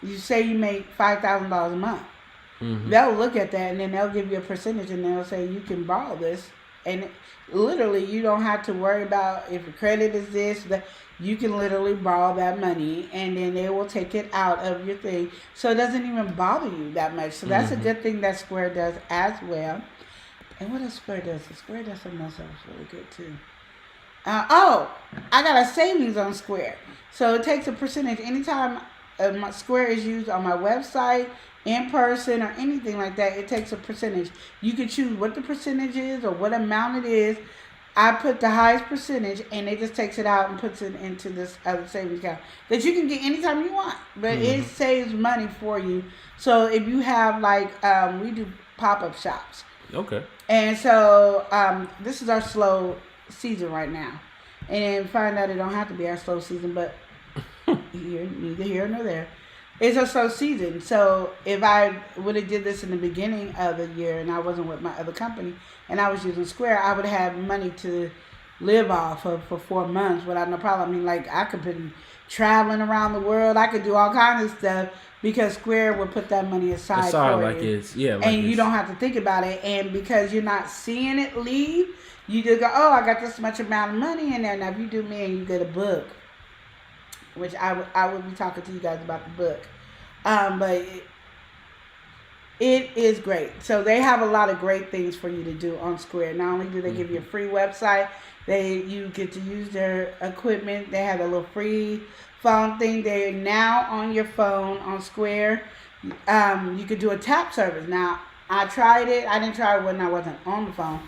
you say you make $5,000 a month. Mm-hmm. They'll look at that and then they'll give you a percentage and they'll say you can borrow this. And literally you don't have to worry about if your credit is this, that. You can literally borrow that money and then they will take it out of your thing. So it doesn't even bother you that much. So that's a good thing that Square does as well. And what else Square does? Square does something else that was really good too. I got a savings on Square. So it takes a percentage. Anytime my Square is used on my website, in person, or anything like that, it takes a percentage. You can choose what the percentage is or what amount it is. I put the highest percentage, and it just takes it out and puts it into this other savings account that you can get anytime you want. But it saves money for you. So if you have, like, we do pop-up shops. Okay. And so this is our slow season right now. And find out it don't have to be our slow season, but neither here nor there. It's a slow season. So if I would have did this in the beginning of the year and I wasn't with my other company and I was using Square, I would have money to live off of for 4 months without no problem. I mean, like, I could be traveling around the world. I could do all kinds of stuff because Square would put that money aside for like you. It's, yeah. Like and you don't have to think about it. And because you're not seeing it leave, you just go, oh, I got this much amount of money in there. Now, if you do me and you get a book, which I will be talking to you guys about the book. But it is great. So they have a lot of great things for you to do on Square. Not only do they give you a free website, you get to use their equipment. They have a little free phone thing. They're now on your phone on Square. You could do a tap service. Now, I tried it. I didn't try it when I wasn't on the phone.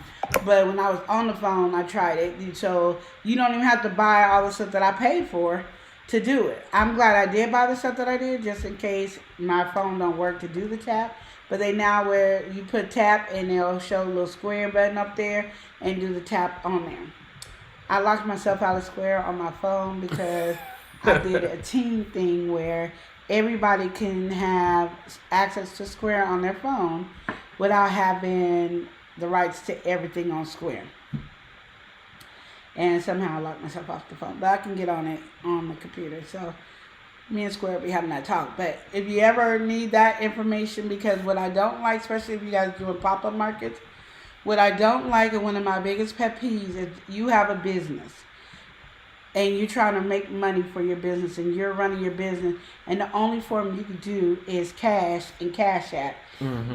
But when I was on the phone, I tried it. So you don't even have to buy all the stuff that I paid for to do it. I'm glad I did buy the stuff that I did just in case my phone don't work to do the tap. But they now where you put tap and they'll show a little Square button up there and do the tap on there. I locked myself out of Square on my phone because I did a team thing where everybody can have access to Square on their phone without having the rights to everything on Square. And somehow I locked myself off the phone. But I can get on it on the computer. So me and Square will be having that talk. But if you ever need that information, because what I don't like, especially if you guys are doing pop-up markets, what I don't like and one of my biggest pet peeves is you have a business and you're trying to make money for your business and you're running your business and the only form you can do is cash and CashApp.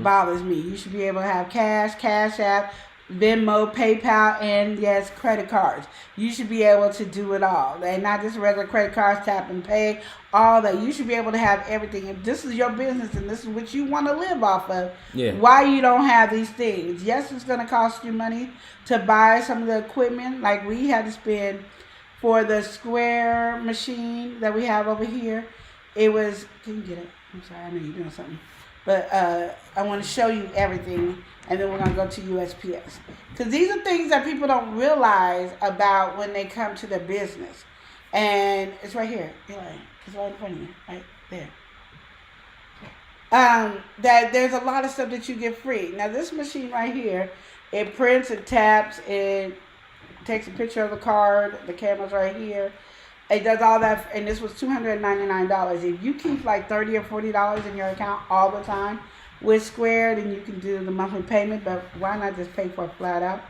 Bothers me. You should be able to have cash, CashApp, Venmo, PayPal, and yes, credit cards. You should be able to do it all. And not just regular credit cards, tap and pay, all that. You should be able to have everything. If this is your business and this is what you want to live off of, why you don't have these things? Yes, it's going to cost you money to buy some of the equipment. Like we had to spend for the Square machine that we have over here. It was, can you get it? I'm sorry, I know you're doing something. But I want to show you everything, and then we're going to go to USPS. Because these are things that people don't realize about when they come to their business. And it's right here. It's right in front of you. Right there. That there's a lot of stuff that you get free. Now, this machine right here, it prints, it taps, it takes a picture of the card. The camera's right here. It does all that, and this was $299. If you keep like $30 or $40 in your account all the time with Square, then you can do the monthly payment, but why not just pay for it flat out?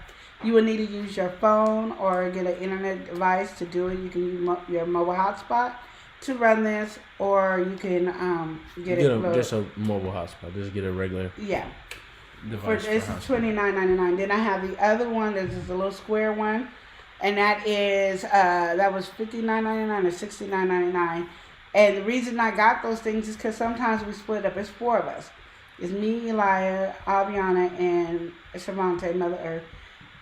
You will need to use your phone or get an internet device to do it. You can use your mobile hotspot to run this, or you can get just a mobile hotspot. Just get a regular device. It's $29.99. Then I have the other one. There's just a little Square one. And that is, that was $59.99 or $69.99. And the reason I got those things is because sometimes we split up. It's 4 of us. It's me, Elia, Aviana, and Shavante, Mother Earth.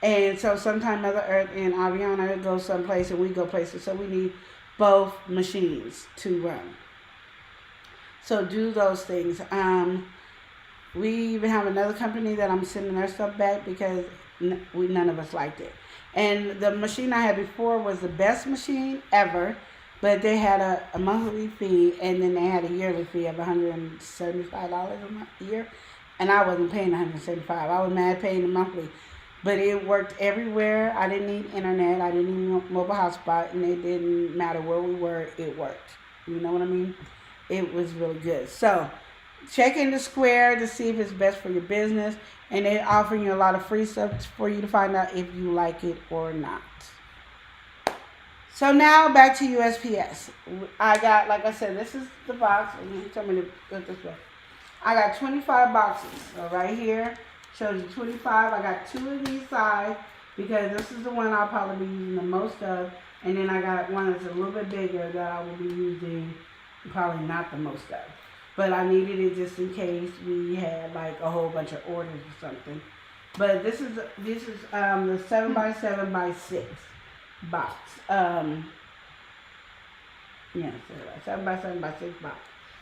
And so sometimes Mother Earth and Aviana go someplace and we go places. So we need both machines to run. So do those things. We even have another company that I'm sending their stuff back because none of us liked it. And the machine I had before was the best machine ever, but they had a monthly fee, and then they had a yearly fee of $175 a year. and I wasn't paying $175. I was mad paying the monthly. But it worked everywhere. I didn't need internet. I didn't need mobile hotspot, and it didn't matter where we were. It worked. You know what I mean? It was really good. So check into Square to see if it's best for your business, and they're offering you a lot of free stuff for you to find out if you like it or not. So now back to USPS. I got, like I said, this is the box. You tell me to put this way. I got 25 boxes. So right here shows you 25. I got 2 of these sides because this is the one I'll probably be using the most of. And then I got one that's a little bit bigger that I will be using probably not the most of. But I needed it just in case we had like a whole bunch of orders or something. But this is the 7x7x6 box. Yeah, 7x7x6 box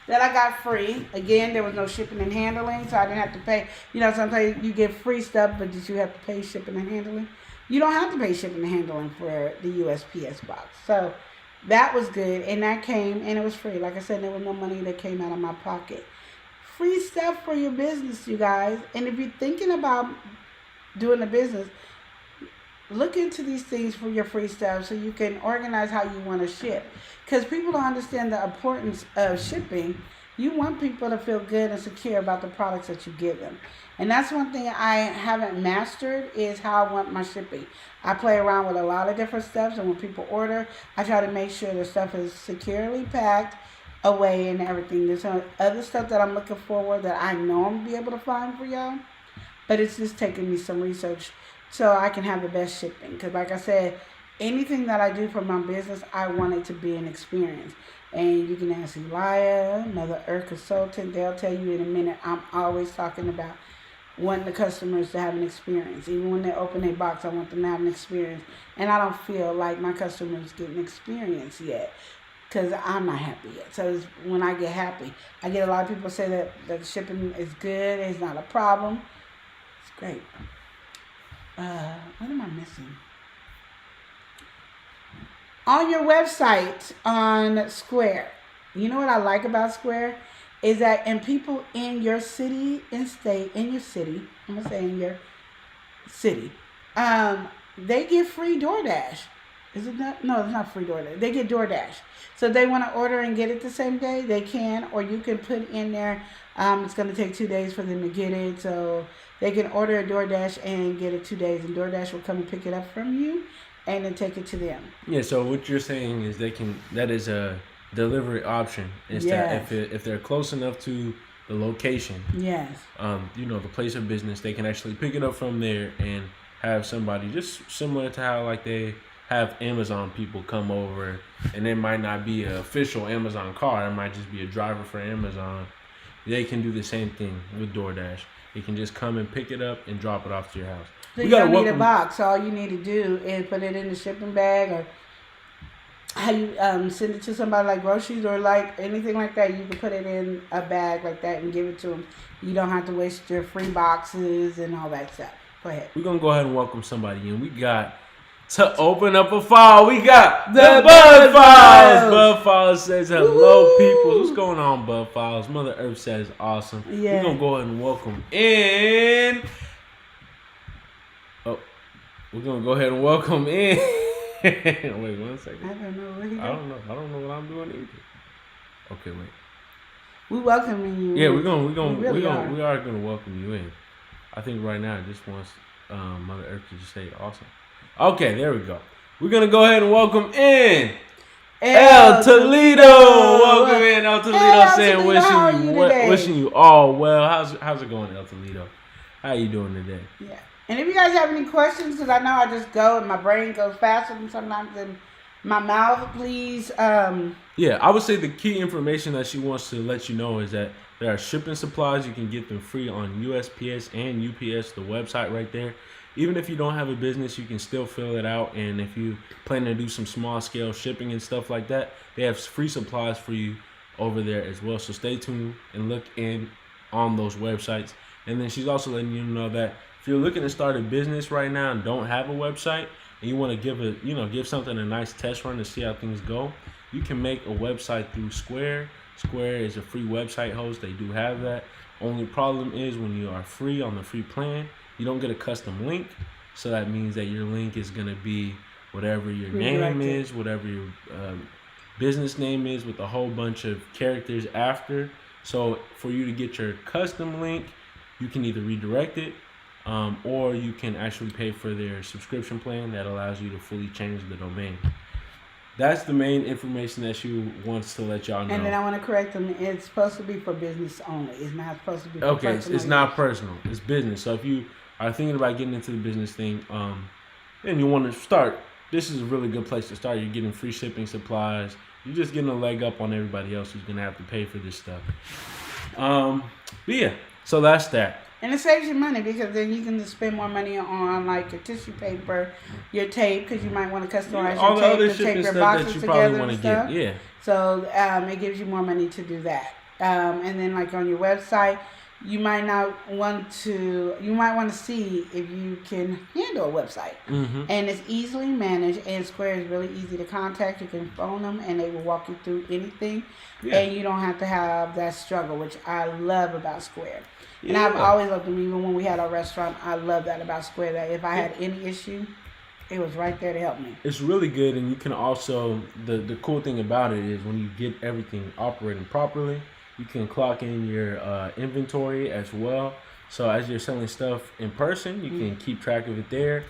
that I got free. Again, there was no shipping and handling, so I didn't have to pay. You know, sometimes you get free stuff, but did you have to pay shipping and handling? You don't have to pay shipping and handling for the USPS box. So that was good, and that came, and it was free. Like I said, there was no money that came out of my pocket. Free stuff for your business, you guys. And if you're thinking about doing a business, look into these things for your free stuff so you can organize how you want to ship. Because people don't understand the importance of shipping. You want people to feel good and secure about the products that you give them. And that's one thing I haven't mastered is how I want my shipping. I play around with a lot of different stuff, and when people order, I try to make sure the stuff is securely packed away and everything. There's some other stuff that I'm looking forward that I know I'm going to be able to find for y'all. But it's just taking me some research so I can have the best shipping. Because like I said, anything that I do for my business, I want it to be an experience. And you can ask Elia, Mother Earth Consultant. They'll tell you in a minute. I'm always talking about wanting the customers to have an experience. Even when they open their box, I want them to have an experience. And I don't feel like my customers get an experience yet because I'm not happy yet. So it's when I get happy, I get a lot of people say that the shipping is good. It's not a problem. It's great. What am I missing? On your website on Square, you know what I like about Square is that, and people in your city and state, in your city, I'm gonna say in your city, they get free DoorDash. Is it not? No, it's not free DoorDash. They get DoorDash. So if they want to order and get it the same day, they can, or you can put in there, it's going to take 2 days for them to get it. So they can order a DoorDash and get it 2 days, and DoorDash will come and pick it up from you and then take it to them. Yeah, so what you're saying is that is a delivery option. Is that if they're close enough to the location, yes, the place of business, they can actually pick it up from there and have somebody just similar to how like they have Amazon people come over, and it might not be an official Amazon car. It might just be a driver for Amazon. They can do the same thing with DoorDash. They can just come and pick it up and drop it off to your house. So you don't need a box. All you need to do is put it in the shipping bag, or how you send it to somebody like groceries or like anything like that. You can put it in a bag like that and give it to them. You don't have to waste your free boxes and all that stuff. Go ahead. We're going to go ahead and welcome somebody in. We got to open up a file. We got the Bud Files. Bud Files says hello, people. What's going on, Bud Files? Mother Earth says awesome. Yeah. We're going to go ahead and welcome in. Oh, we're going to go ahead and welcome in. Wait 1 second. I don't know what he doing. I don't know what I'm doing either. Okay, wait. We welcoming you. Yeah, we are gonna welcome you in. I think right now it just wants Mother Earth to just say awesome. Okay, there we go. We're gonna go ahead and welcome in El Toledo. Welcome in, El Toledo. Saying wishing you all well. How's it going, El Toledo? How you doing today? Yeah. And if you guys have any questions, because I know I just go and my brain goes faster than sometimes in my mouth, please. Yeah, I would say the key information that she wants to let you know is that there are shipping supplies. You can get them free on USPS and UPS, the website right there. Even if you don't have a business, you can still fill it out. And if you plan to do some small scale shipping and stuff like that, they have free supplies for you over there as well. So stay tuned and look in on those websites. And then she's also letting you know that if you're looking to start a business right now and don't have a website, and you want to give something a nice test run to see how things go, you can make a website through Square. Square is a free website host. They do have that. Only problem is when you are free on the free plan, you don't get a custom link. So that means that your link is going to be whatever your name is, whatever your business name is, with a whole bunch of characters after. So for you to get your custom link, you can either redirect it, or you can actually pay for their subscription plan that allows you to fully change the domain. That's the main information that she wants to let y'all know. And then I want to correct them. It's supposed to be for business only. It's not supposed to be for personal. Okay, it's not personal. It's business. So if you are thinking about getting into the business thing, and you want to start, this is a really good place to start. You're getting free shipping, supplies. You're just getting a leg up on everybody else who's going to have to pay for this stuff. But yeah, so that's that. And it saves you money because then you can just spend more money on like your tissue paper, your tape, because you might want to customize all your the other tape to tape your stuff boxes that you together probably want to get. Yeah. So it gives you more money to do that. And then like on your website, you might want to see if you can handle a website. Mm-hmm. And it's easily managed, and Square is really easy to contact. You can phone them and they will walk you through anything. Yeah. And you don't have to have that struggle, which I love about Square. And I've always loved them. Even when we had our restaurant, I love that about Square, that if I had any issue, it was right there to help me. It's really good, and you can also, the cool thing about it is when you get everything operating properly, you can clock in your inventory as well. So as you're selling stuff in person, you can keep track of it there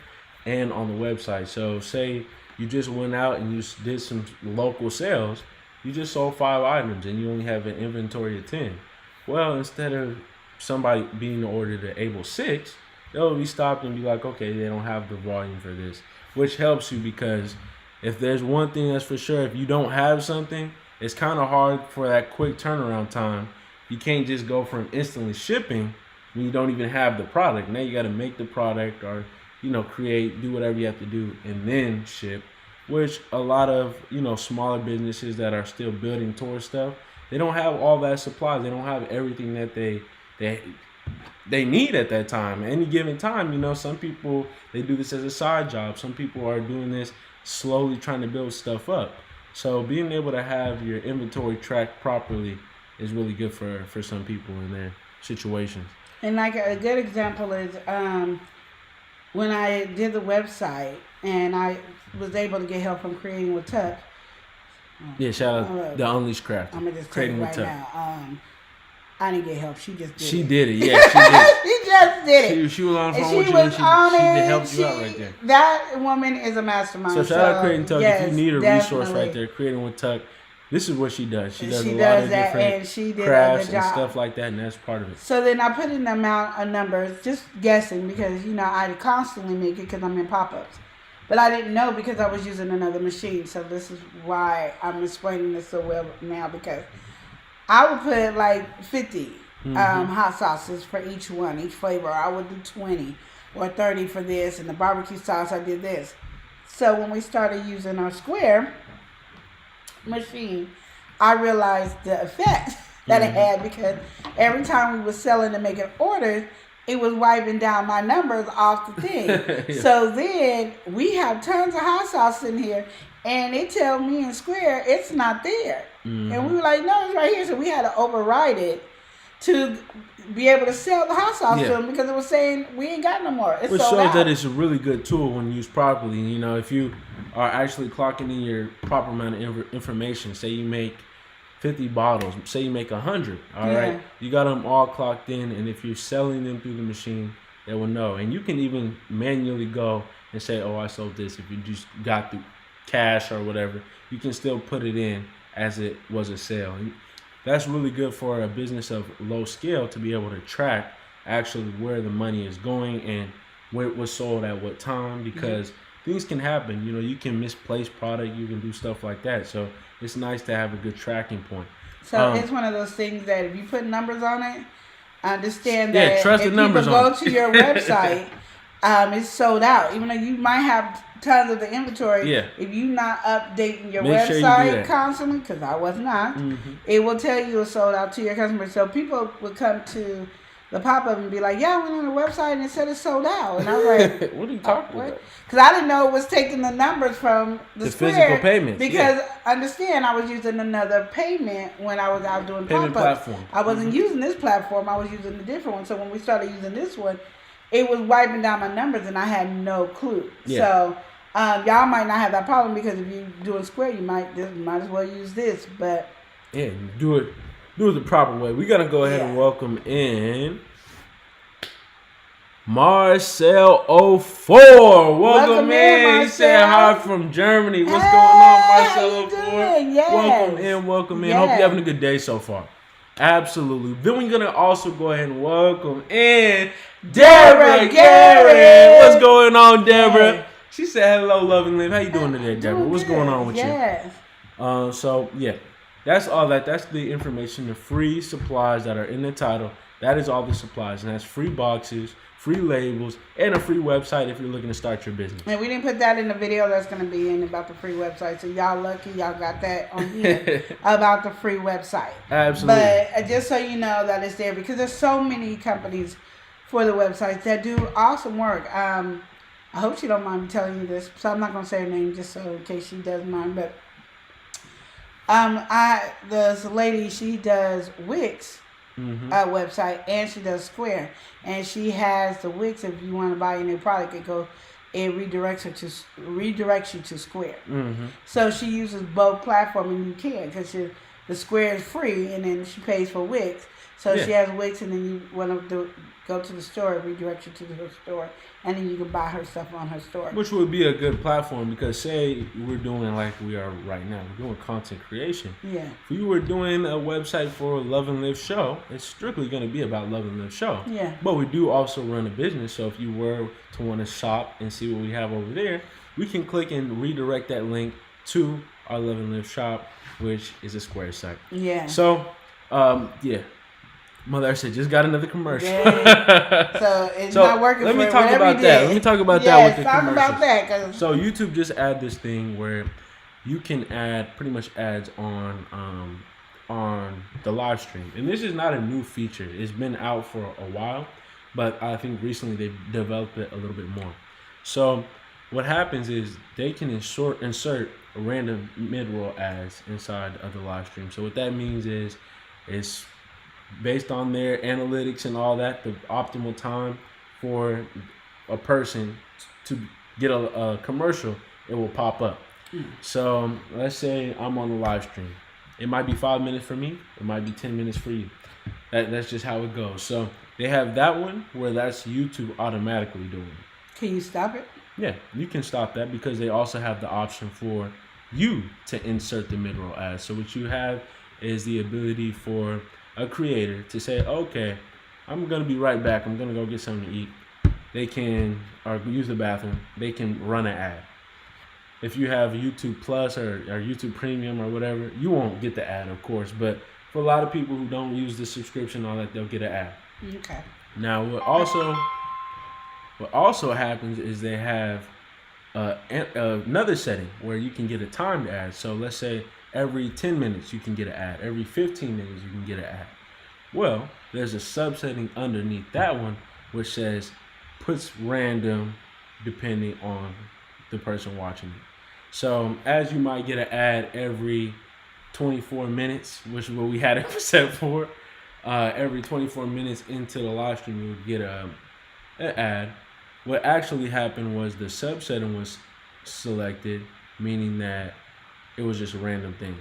and on the website. So say you just went out and you did some local sales, you just sold 5 items and you only have an inventory of 10. Well, instead of somebody being ordered to able 6, they'll be stopped and be like, okay, they don't have the volume for this, which helps you, because if there's one thing that's for sure, if you don't have something, it's kind of hard for that quick turnaround time. You can't just go from instantly shipping when you don't even have the product. Now you got to make the product, or create, do whatever you have to do, and then ship, which a lot of smaller businesses that are still building towards stuff, they don't have all that supplies. They don't have everything that they need at that time. At any given time, some people, they do this as a side job. Some people are doing this slowly, trying to build stuff up. So being able to have your inventory tracked properly is really good for some people in their situations. And like a good example is when I did the website and I was able to get help from Creating with Tuck. Yeah, shout out the Unleashed Craft. I'm gonna just tell you right now. I didn't get help. She just did it. She did it. Yeah, she did. She just did it. She was on the phone with you, and she helped you out right there. That woman is a mastermind. So shout out Creating Tuck. Yes, if you need a resource right there, Creating with Tuck, this is what she does. She does a lot of different crafts and stuff like that, and that's part of it. So then I put in the amount of numbers, just guessing, because I constantly make it because I'm in pop-ups. But I didn't know because I was using another machine. So this is why I'm explaining this so well now, because I would put like 50 hot sauces for each flavor. I would do 20 or 30 for this, and the barbecue sauce, I did this. So when we started using our Square machine, I realized the effect that it had, because every time we were selling and making orders, it was wiping down my numbers off the thing. Yeah. So then we have tons of hot sauce in here, and they tell me in Square it's not there. And we were like, no, it's right here. So we had to override it to be able to sell the hot sauce to them, because it was saying we ain't got no more. It's Which sold shows out. that it's a really good tool when used properly. If you are actually clocking in your proper amount of information, say you make 50 bottles, say you make 100, all right? You got them all clocked in, and if you're selling them through the machine, they will know. And you can even manually go and say, oh, I sold this. If you just got through cash or whatever, you can still put it in as it was a sale. And that's really good for a business of low scale, to be able to track actually where the money is going and where it was sold at what time, because things can happen. You can misplace product, you can do stuff like that. So it's nice to have a good tracking point. So it's one of those things that if you put numbers on it, understand that trust if the numbers people on go to your website, it's sold out. Even though you might have tons of the inventory, if you're not updating your website constantly, because I was not, it will tell you it's sold out to your customers. So people would come to the pop-up and be like, yeah, I went on the website and it said it's sold out. And I was like, what are you talking about? Because I didn't know it was taking the numbers from the Square physical payments. Because understand, I was using another payment when I was out doing payment pop-ups. platform. I wasn't using this platform. I was using a different one. So when we started using this one, it was wiping down my numbers and I had no clue. Yeah. So y'all might not have that problem because if you're doing Square, you might as well use this. But yeah, do it the proper way. We gotta go ahead and welcome in Marcel04. Welcome in. He said hi from Germany. What's going on, Marcel04? Yes. Welcome in. Hope you're having a good day so far. Absolutely. Then we're gonna also go ahead and welcome in Deborah Garrett. What's going on, Deborah? Hey. She said hello, love and live. How you doing today, Deborah? What's going on with you? So yeah, that's all that. That's the information, the free supplies that are in the title. That is all the supplies, and that's free boxes, free labels, and a free website if you're looking to start your business. And we didn't put that in the video that's going to be in about the free website. So y'all lucky y'all got that on here about the free website. Absolutely. But just so you know that it's there because there's so many companies for the websites that do awesome work. I hope she don't mind me telling you this, so I'm not going to say her name just so in case she doesn't mind. But this lady, she does Wix. Website, and she does Square, and she has the Wix. If you want to buy any product, it redirects you to Square. So she uses both platforms, and you can because the Square is free, and then she pays for Wix. So she has Wix, and then you want to go to the store, it redirects you to her store, and then you can buy her stuff on her store. Which would be a good platform because say we're doing like we are right now, we're doing content creation. Yeah. If you were doing a website for Love and Live Show, it's strictly going to be about Love and Live Show. Yeah. But we do also run a business, so if you were to want to shop and see what we have over there, we can click and redirect that link to our Love and Live shop, which is a Square site. Yeah. So, yeah. Mother said, just got another commercial. Yeah. So it's not working. Let me for talk about that. Let me talk about that with the commercials. About that. So YouTube just add this thing where you can add pretty much ads on the live stream, and this is not a new feature. It's been out for a while, but I think recently they've developed it a little bit more. So what happens is they can insert random mid-roll ads inside of the live stream. So what that means is it's based on their analytics and all that, the optimal time for a person to get a commercial, it will pop up. So let's say I'm on the live stream. It might be 5 minutes for me. It might be 10 minutes for you. That's just how it goes. So they have that one where that's YouTube automatically doing it. Can you stop it? Yeah, you can stop that because they also have the option for you to insert the mid-roll ads. So what you have is the ability for a creator to say, okay, I'm going to be right back. I'm going to go get something to eat. They can, or use the bathroom. They can run an ad. If you have YouTube Plus or YouTube Premium or whatever, you won't get the ad, of course. But for a lot of people who don't use the subscription, all that, they'll get an ad. Okay. Now, what also happens is they have another setting where you can get a timed ad. So let's say every 10 minutes you can get an ad. Every 15 minutes you can get an ad. Well, there's a subsetting underneath that one which says puts random depending on the person watching it. So as you might get an ad every 24 minutes, which is what we had it set for, every 24 minutes into the live stream you would get an ad. What actually happened was the subsetting was selected, meaning that it was just a random thing.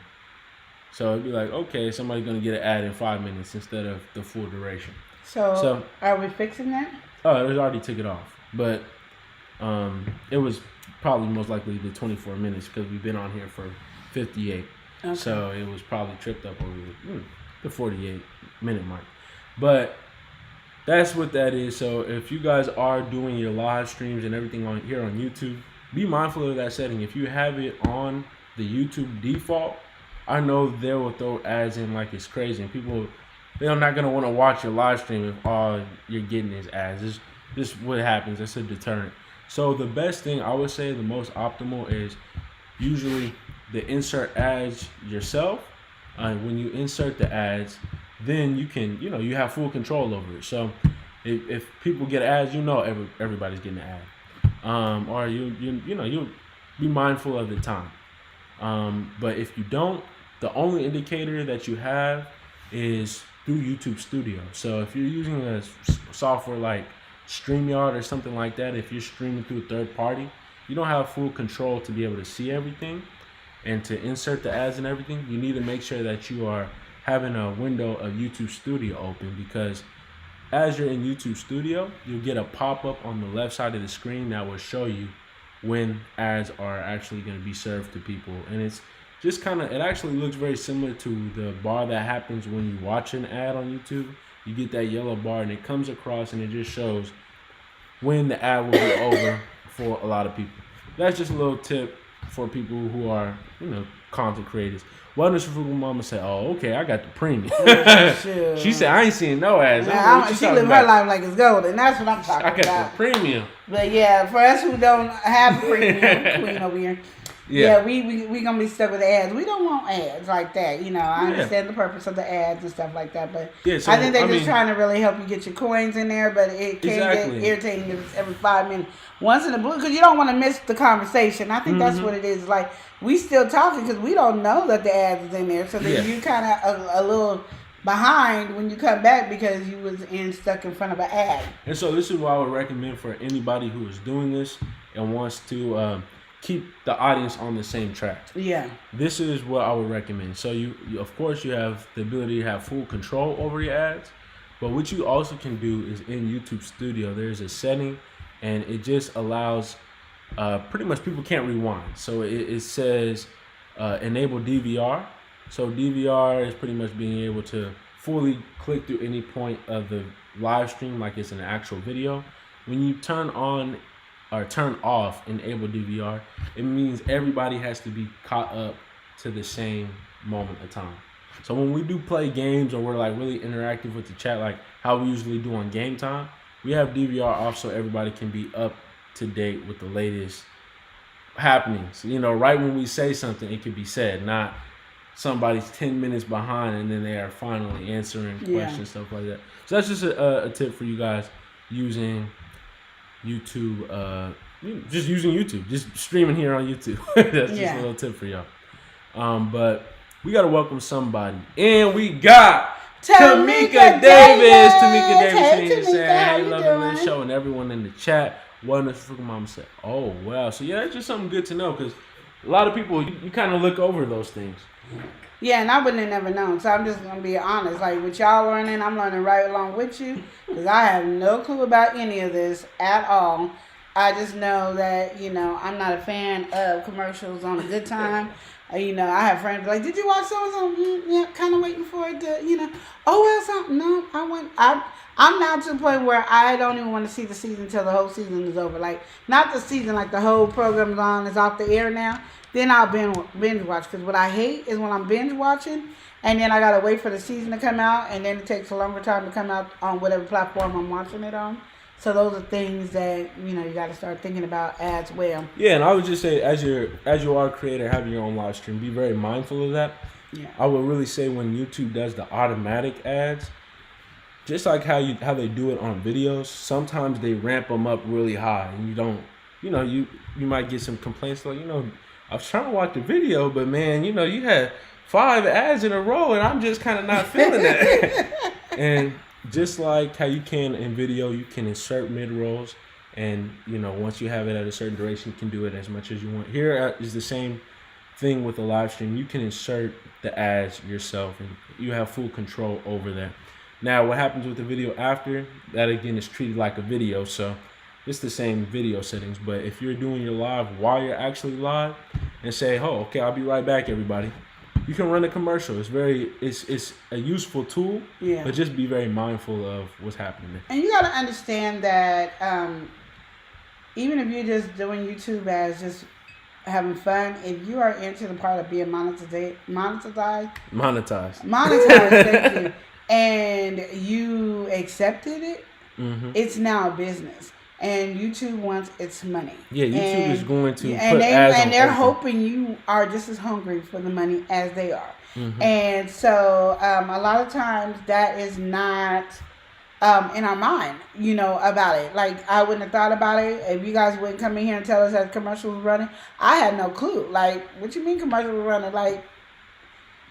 So it'd be like, okay, somebody's going to get an ad in 5 minutes instead of the full duration. So are we fixing that? Oh, it was already took it off. But it was probably most likely the 24 minutes because we've been on here for 58. Okay. So it was probably tripped up over the 48-minute mark. But that's what that is. So if you guys are doing your live streams and everything on here on YouTube, be mindful of that setting. If you have it on the YouTube default, I know they will throw ads in like it's crazy, and people, they're not gonna want to watch your live stream if all you're getting is ads. This is what happens. It's a deterrent. So the best thing I would say, the most optimal, is usually the insert ads yourself. When you insert the ads, then you can, you have full control over it. So if people get ads, everybody's getting an ad. Or you'll be mindful of the time. But if you don't, the only indicator that you have is through YouTube Studio. So if you're using a software like StreamYard or something like that, if you're streaming through a third party, you don't have full control to be able to see everything and to insert the ads and everything. You need to make sure that you are having a window of YouTube Studio open, because as you're in YouTube Studio, you'll get a pop-up on the left side of the screen that will show you when ads are actually going to be served to people. And it's just it actually looks very similar to the bar that happens when you watch an ad on YouTube. You get that yellow bar and it comes across and it just shows when the ad will be over for a lot of people. That's just a little tip for people who are, content creators. Wellness Frugal Mama said, "Oh, okay, I got the premium." She said, "I ain't seeing no ads." She live her life like it's gold, and that's what I'm talking about. I got the premium. But yeah, for us who don't have premium, Queen over here. Yeah, we gonna be stuck with the ads. We don't want ads like that, I understand the purpose of the ads and stuff like that, but I think they're just trying to really help you get your coins in there. But it can get irritating if it's every 5 minutes, once in the blue, because you don't want to miss the conversation. I think that's what it is. Like, we still talking because we don't know that the ads is in there, so then you kind of a little behind when you come back because you was stuck in front of an ad. And so this is what I would recommend for anybody who is doing this and wants to keep the audience on the same track. Yeah. This is what I would recommend. So you of course you have the ability to have full control over your ads, but what you also can do is in YouTube Studio, there's a setting and it just allows pretty much people can't rewind. So it says enable DVR. So DVR is pretty much being able to fully click through any point of the live stream like it's an actual video. When you turn on or turn off enable DVR, it means everybody has to be caught up to the same moment of time. So when we do play games or we're like really interactive with the chat, like how we usually do on Game Time, we have DVR off so everybody can be up to date with the latest happenings. Right when we say something, it can be said, not somebody's 10 minutes behind and then they are finally answering questions, stuff like that. So that's just a tip for you guys using YouTube, just using YouTube, just streaming here on YouTube. That's just a little tip for y'all. But we got to welcome somebody. And we got Tamika Davis. Tamika Davis saying, "Hey, loving this show," and everyone in the chat. Wellness Frugal Mama said, "Oh, wow." So yeah, that's just something good to know, because a lot of people, you kind of look over those things. Yeah, and I wouldn't have never known. So I'm just going to be honest. Like, with y'all learning, I'm learning right along with you. Because I have no clue about any of this at all. I just know that, I'm not a fan of commercials on a good time. I have friends like, "Did you watch so-and-so?" Yeah, kind of waiting for it to, "Oh, well, something." No, I'm now to the point where I don't even want to see the season until the whole season is over. Like, not the season, like the whole program is on, is off the air now. Then I'll binge watch. Because what I hate is when I'm binge watching and then I got to wait for the season to come out, and then it takes a longer time to come out on whatever platform I'm watching it on. So those are things that, you got to start thinking about as well. Yeah, and I would just say, as you are a creator having your own live stream, be very mindful of that. Yeah. I would really say when YouTube does the automatic ads, just like how they do it on videos, sometimes they ramp them up really high, and you don't, you might get some complaints like, I was trying to watch the video, but man, you had 5 ads in a row, and I'm just kind of not feeling that. And just like how you can in video, you can insert mid-rolls, and once you have it at a certain duration, you can do it as much as you want. Here is the same thing with the live stream. You can insert the ads yourself, and you have full control over that. Now, what happens with the video after, that again is treated like a video, so it's the same video settings. But if you're doing your live while you're actually live and say, "Oh, okay, I'll be right back, everybody," you can run a commercial. It's a useful tool, but just be very mindful of what's happening there. And you got to understand that even if you're just doing YouTube as just having fun, if you are into the part of being monetized, thank you, and you accepted it, it's now a business. And YouTube wants its money. Yeah, YouTube is going to and put ads on they're everything. hoping you are just as hungry for the money as they are. Mm-hmm. And so a lot of times that is not in our mind, about it. Like, I wouldn't have thought about it if you guys wouldn't come in here and tell us that commercial was running. I had no clue. Like, what you mean commercial was running? Like,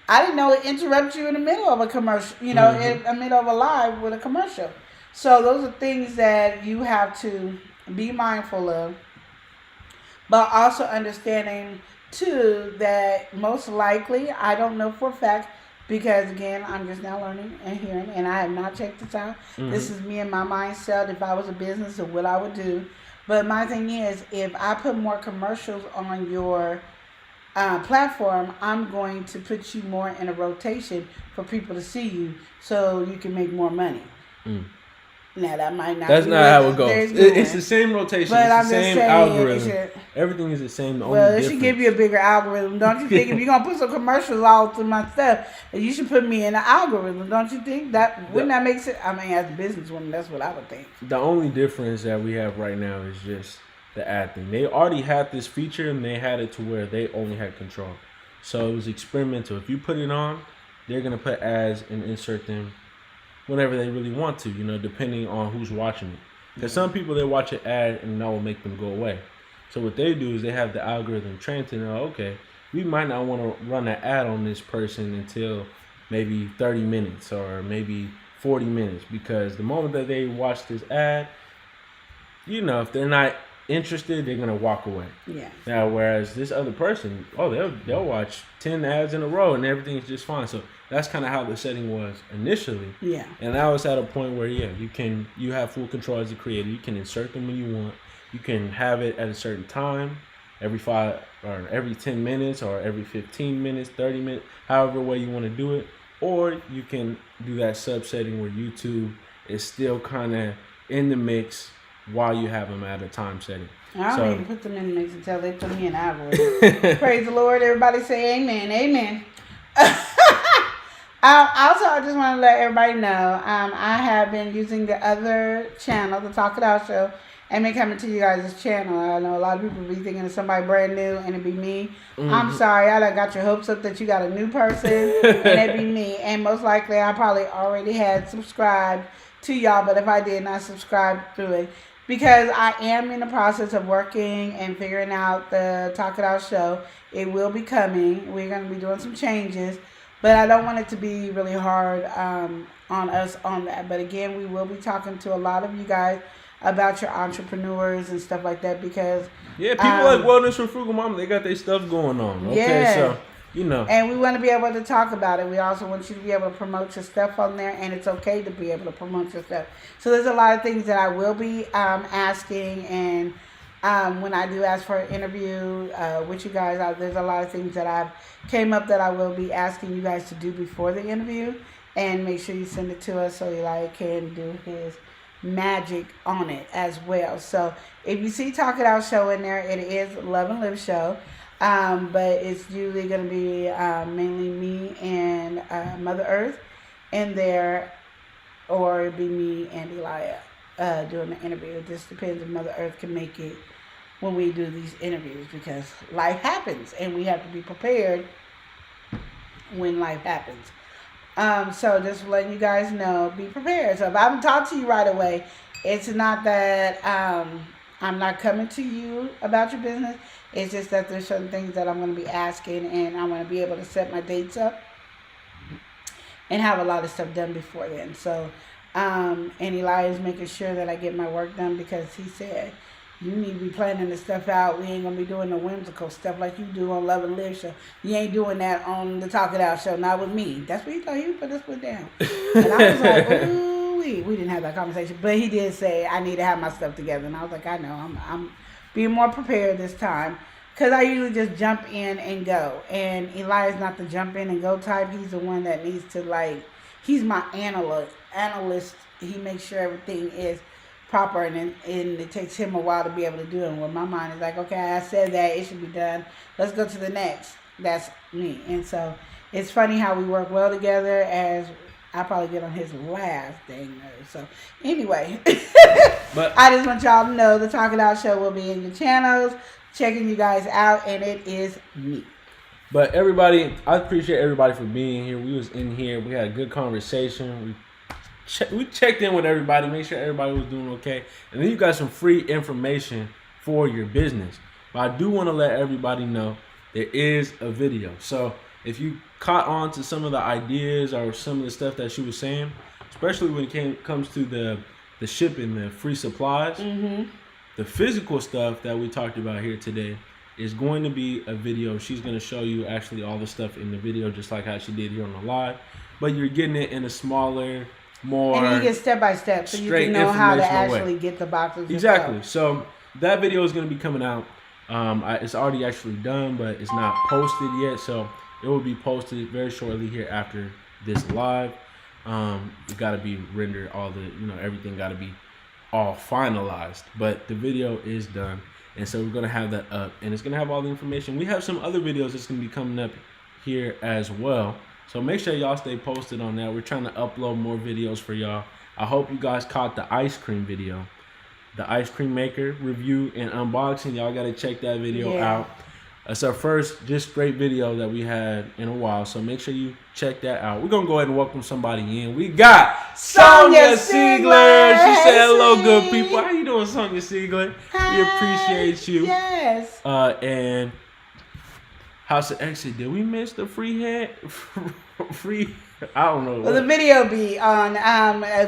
I didn't know it interrupted you in the middle of a commercial, in the middle of a live with a commercial. So those are things that you have to be mindful of, but also understanding too that most likely, I don't know for a fact, because again, I'm just now learning and hearing, and I have not checked this out. Mm-hmm. This is me and my mindset if I was a business of what I would do. But my thing is, if I put more commercials on your platform, I'm going to put you more in a rotation for people to see you so you can make more money. Now, that might not. That's not how it goes. It's the same rotation. But it's the same algorithm. Everything is the same. It should give you a bigger algorithm, don't you think? If you're gonna put some commercials all through my stuff, you should put me in an algorithm, don't you think? Wouldn't that make sense? I mean, as a businesswoman, that's what I would think. The only difference that we have right now is just the ad thing. They already had this feature, and they had it to where they only had control. So it was experimental. If you put it on, they're gonna put ads and insert them whenever they really want to, depending on who's watching it. Because some people, they watch an ad and that will make them go away. So what they do is they have the algorithm trained to know, okay, we might not want to run an ad on this person until maybe 30 minutes or maybe 40 minutes. Because the moment that they watch this ad, if they're not interested, they're going to walk away. Yeah. Now, whereas this other person, they'll watch 10 ads in a row and everything's just fine. So that's kind of how the setting was initially. Yeah. And now it's at a point where, you have full control as a creator. You can insert them when you want. You can have it at a certain time, every 5 or every 10 minutes or every 15 minutes, 30 minutes, however way you want to do it. Or you can do that subsetting where YouTube is still kind of in the mix while you have them at a time setting. I don't even put them in the mix until they put me in algorithm. Praise the Lord. Everybody say amen. Amen. Also, I just want to let everybody know, I have been using the other channel, the Talk It Out Show, and been coming to you guys' channel. I know a lot of people be thinking of somebody brand new, and it be me. Mm-hmm. I'm sorry, I done got your hopes up that you got a new person, and it be me. And most likely, I probably already had subscribed to y'all, but if I did not subscribe through it, because I am in the process of working and figuring out the Talk It Out Show. It will be coming. We're going to be doing some changes. But I don't want it to be really hard on us on that. But again, we will be talking to a lot of you guys about your entrepreneurs and stuff like that, because people like Wellness for Frugal Mama, they got their stuff going on. Okay, so and we want to be able to talk about it. We also want you to be able to promote your stuff on there, and it's okay to be able to promote your stuff. So there's a lot of things that I will be asking, and when I do ask for an interview with you guys, there's a lot of things that I've came up that I will be asking you guys to do before the interview, and make sure you send it to us so Eli can do his magic on it as well. So if you see Talk It Out Show in there, it is Love and Live Show. But it's usually going to be mainly me and Mother Earth in there, or it'd be me and Elia doing the interview. It just depends if Mother Earth can make it when we do these interviews, because life happens and we have to be prepared when life happens. So just letting you guys know, be prepared. So if I haven't talked to you right away, it's not that I'm not coming to you about your business. It's just that there's certain things that I'm going to be asking, and I want to be able to set my dates up and have a lot of stuff done before then. So, and Eli is making sure that I get my work done, because he said, you need to be planning this stuff out. We ain't going to be doing the whimsical stuff like you do on Love and Live Show. You ain't doing that on the Talk It Out Show, not with me. That's what he thought. He would put this one down. And I was like, ooh, we didn't have that conversation. But he did say, I need to have my stuff together. And I was like, I know. I'm being more prepared this time, because I usually just jump in and go. And Eli is not the jump in and go type. He's the one that needs to, he's my analyst. He makes sure everything is proper, and it takes him a while to be able to do it. Where my mind is like, okay, I said that, it should be done. Let's go to the next. That's me. And so it's funny how we work well together as I probably get on his last dang nerve. So anyway, but I just want y'all to know the Talk It Out show will be in your channels, checking you guys out, and it is me. But everybody, I appreciate everybody for being here. We was in here. We had a good conversation. We checked in with everybody, make sure everybody was doing okay. And then you got some free information for your business. But I do want to let everybody know there is a video. So if you caught on to some of the ideas or some of the stuff that she was saying, especially when it comes to the shipping, the free supplies, the physical stuff that we talked about here today is going to be a video. She's going to show you actually all the stuff in the video, just like how she did here on the live. But you're getting it in a smaller, more and you get step by step, so you can know how to actually get the boxes. Exactly. So that video is going to be coming out. It's already actually done, but it's not posted yet. So it will be posted very shortly here after this live. It got to be rendered, everything got to be all finalized. But the video is done. And so we're going to have that up, and it's going to have all the information. We have some other videos that's going to be coming up here as well. So make sure y'all stay posted on that. We're trying to upload more videos for y'all. I hope you guys caught the ice cream video. The ice cream maker review and unboxing. Y'all got to check that video out. It's our first just straight video that we had in a while. So make sure you check that out. We're going to go ahead and welcome somebody in. We got Sonia Siegler. She said, hello, good people. How you doing, Sonia Siegler? Hi. We appreciate you. Yes. And House of Exit, did we miss the free I don't know. Well, the video be on.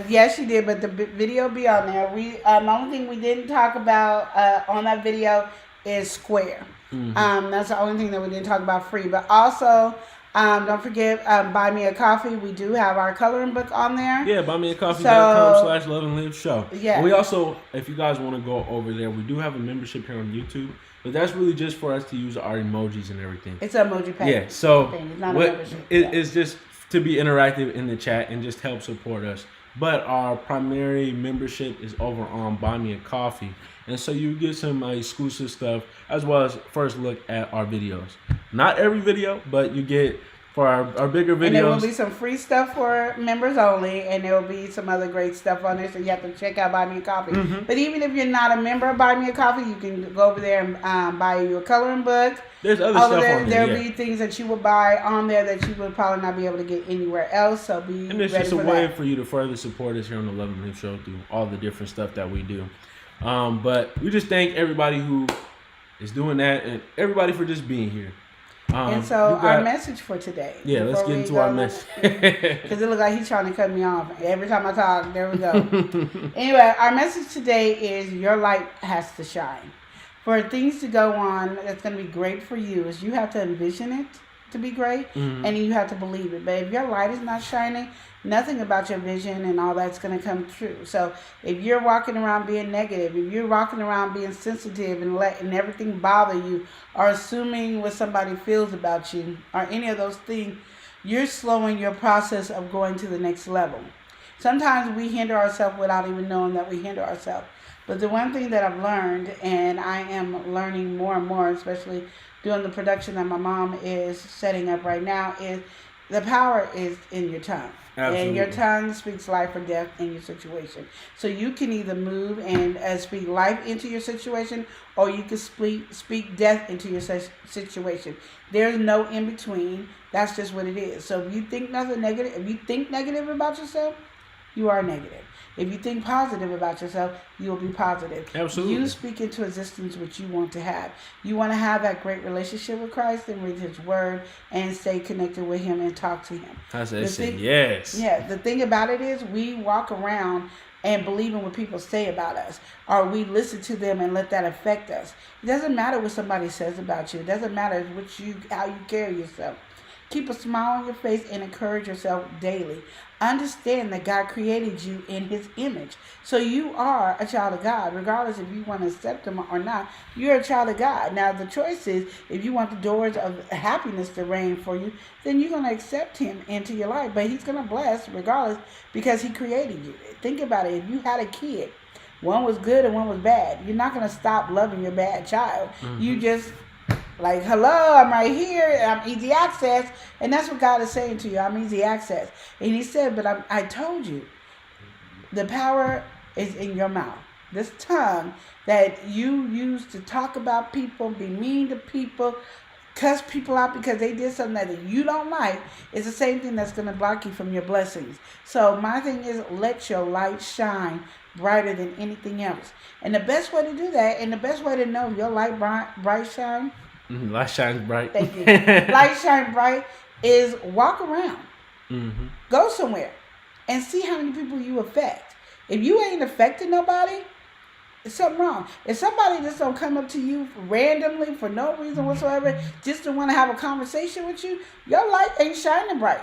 Yes, you did, but the video be on there. The only thing we didn't talk about on that video is Square. That's the only thing that we didn't talk about free. But also, don't forget, Buy Me a Coffee. We do have our coloring book on there. Yeah, buymeacoffee.com/loveandlive show. Yeah. We also, if you guys want to go over there, we do have a membership here on YouTube. But that's really just for us to use our emojis and everything. It's an emoji pack. Yeah, so it's not a membership. It's just to be interactive in the chat and just help support us. But our primary membership is over on Buy Me a Coffee. And so you get some exclusive stuff as well as first look at our videos. Not every video, but you get for our bigger videos. And there will be some free stuff for members only, and there will be some other great stuff on there, so you have to check out Buy Me a Coffee. But even if you're not a member of Buy Me a Coffee, you can go over there and buy you a coloring book. There's other stuff on there. There'll be things that you will buy on there that you would probably not be able to get anywhere else, so be ready for that. And it's just a way for you to further support us here on the Love and Live Show through all the different stuff that we do. But we just thank everybody who is doing that and everybody for just being here. And so our message for today. Yeah, let's get into our message. Because it looks like he's trying to cut me off. Every time I talk, there we go. Anyway, our message today is your light has to shine. For things to go on that's going to be great for you is you have to envision it to be great, and you have to believe it. But if your light is not shining, nothing about your vision and all that's going to come true. So if you're walking around being negative, if you're walking around being sensitive and letting everything bother you, or assuming what somebody feels about you, or any of those things, you're slowing your process of going to the next level. Sometimes we hinder ourselves without even knowing that we hinder ourselves. But the one thing that I've learned, and I am learning more and more, especially doing the production that my mom is setting up right now, is the power is in your tongue. Absolutely. And your tongue speaks life or death in your situation. So you can either move and speak life into your situation, or you can speak death into your situation. There's no in between. That's just what it is. So if you think nothing negative, if you think negative about yourself, you are negative. If you think positive about yourself, you will be positive. Absolutely. You speak into existence what you want to have. You want to have that great relationship with Christ, and read His Word and stay connected with Him and talk to Him. Yes. Yeah, the thing about it is we walk around and believe in what people say about us, or we listen to them and let that affect us. It doesn't matter what somebody says about you. It doesn't matter how you carry yourself. Keep a smile on your face and encourage yourself daily. Understand that God created you in His image. So you are a child of God, regardless if you want to accept Him or not. You're a child of God. Now, the choice is, if you want the doors of happiness to reign for you, then you're going to accept Him into your life. But He's going to bless regardless, because He created you. Think about it. If you had a kid, one was good and one was bad, you're not going to stop loving your bad child. You just Like, hello, I'm right here. I'm easy access. And that's what God is saying to you. I'm easy access. And he said, but I told you, the power is in your mouth. This tongue that you use to talk about people, be mean to people, cuss people out because they did something that you don't like, is the same thing that's going to block you from your blessings. So my thing is, let your light shine brighter than anything else. And the best way to do that, and the best way to know your light bright shine, light shines bright. Thank you. Light shine bright is walk around. Mm-hmm. Go somewhere and see how many people you affect. If you ain't affecting nobody, there's something wrong. If somebody just don't come up to you randomly for no reason whatsoever, just to want to have a conversation with you, your light ain't shining bright.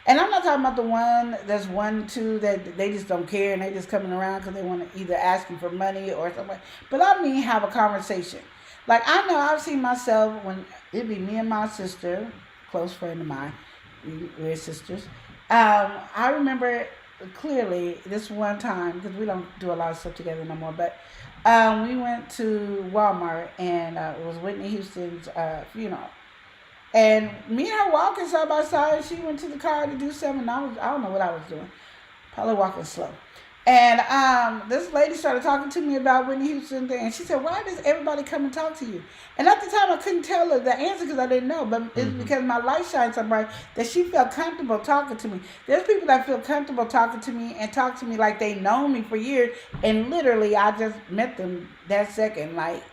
And I'm not talking about the one that's 1, 2 that they just don't care and they just coming around because they want to either ask you for money or something. But I mean have a conversation. Like, I know I've seen myself when it'd be me and my sister, close friend of mine, we're sisters. I remember clearly this one time, because we don't do a lot of stuff together no more, but we went to Walmart and it was Whitney Houston's funeral. And me and her walking side by side, she went to the car to do something. I don't know what I was doing. Probably walking slow. And this lady started talking to me about Whitney Houston thing. And she said, why does everybody come and talk to you? And at the time, I couldn't tell her the answer because I didn't know. But it's because my light shines so bright that she felt comfortable talking to me. There's people that feel comfortable talking to me and talk to me like they know me for years. And literally, I just met them that second. Like,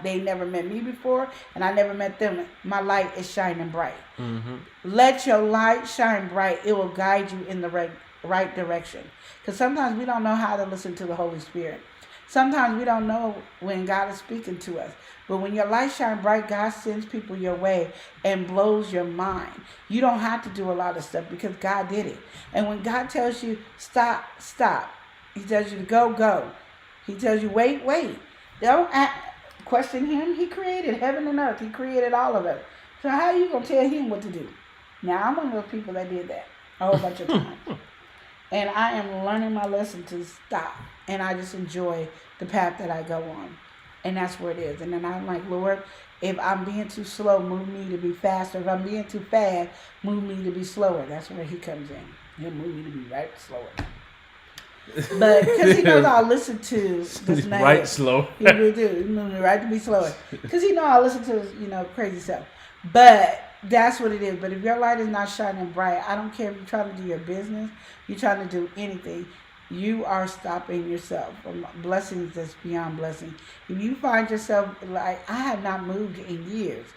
they never met me before, and I never met them. My light is shining bright. Mm-hmm. Let your light shine bright. It will guide you in the right direction. Because sometimes we don't know how to listen to the Holy Spirit. Sometimes we don't know when God is speaking to us. But when your light shines bright, God sends people your way and blows your mind. You don't have to do a lot of stuff because God did it. And when God tells you stop, stop. He tells you to go. He tells you wait. Don't question him. He created heaven and earth. He created all of it. So how are you going to tell him what to do? Now, I'm one of those people that did that a whole bunch of times. And I am learning my lesson to stop. And I just enjoy the path that I go on. And that's where it is. And then I'm like, Lord, if I'm being too slow, move me to be faster. If I'm being too fast, move me to be slower. That's where he comes in. He'll move me to be right slower. But because he knows I'll listen to this man. Right slow. He will do. He move me right to be slower. Because he knows I'll listen to crazy stuff. But that's what it is. But if your light is not shining bright, I don't care if you're trying to do your business, you're trying to do anything, you are stopping yourself from blessings that's beyond blessing. If you find yourself like, I have not moved in years,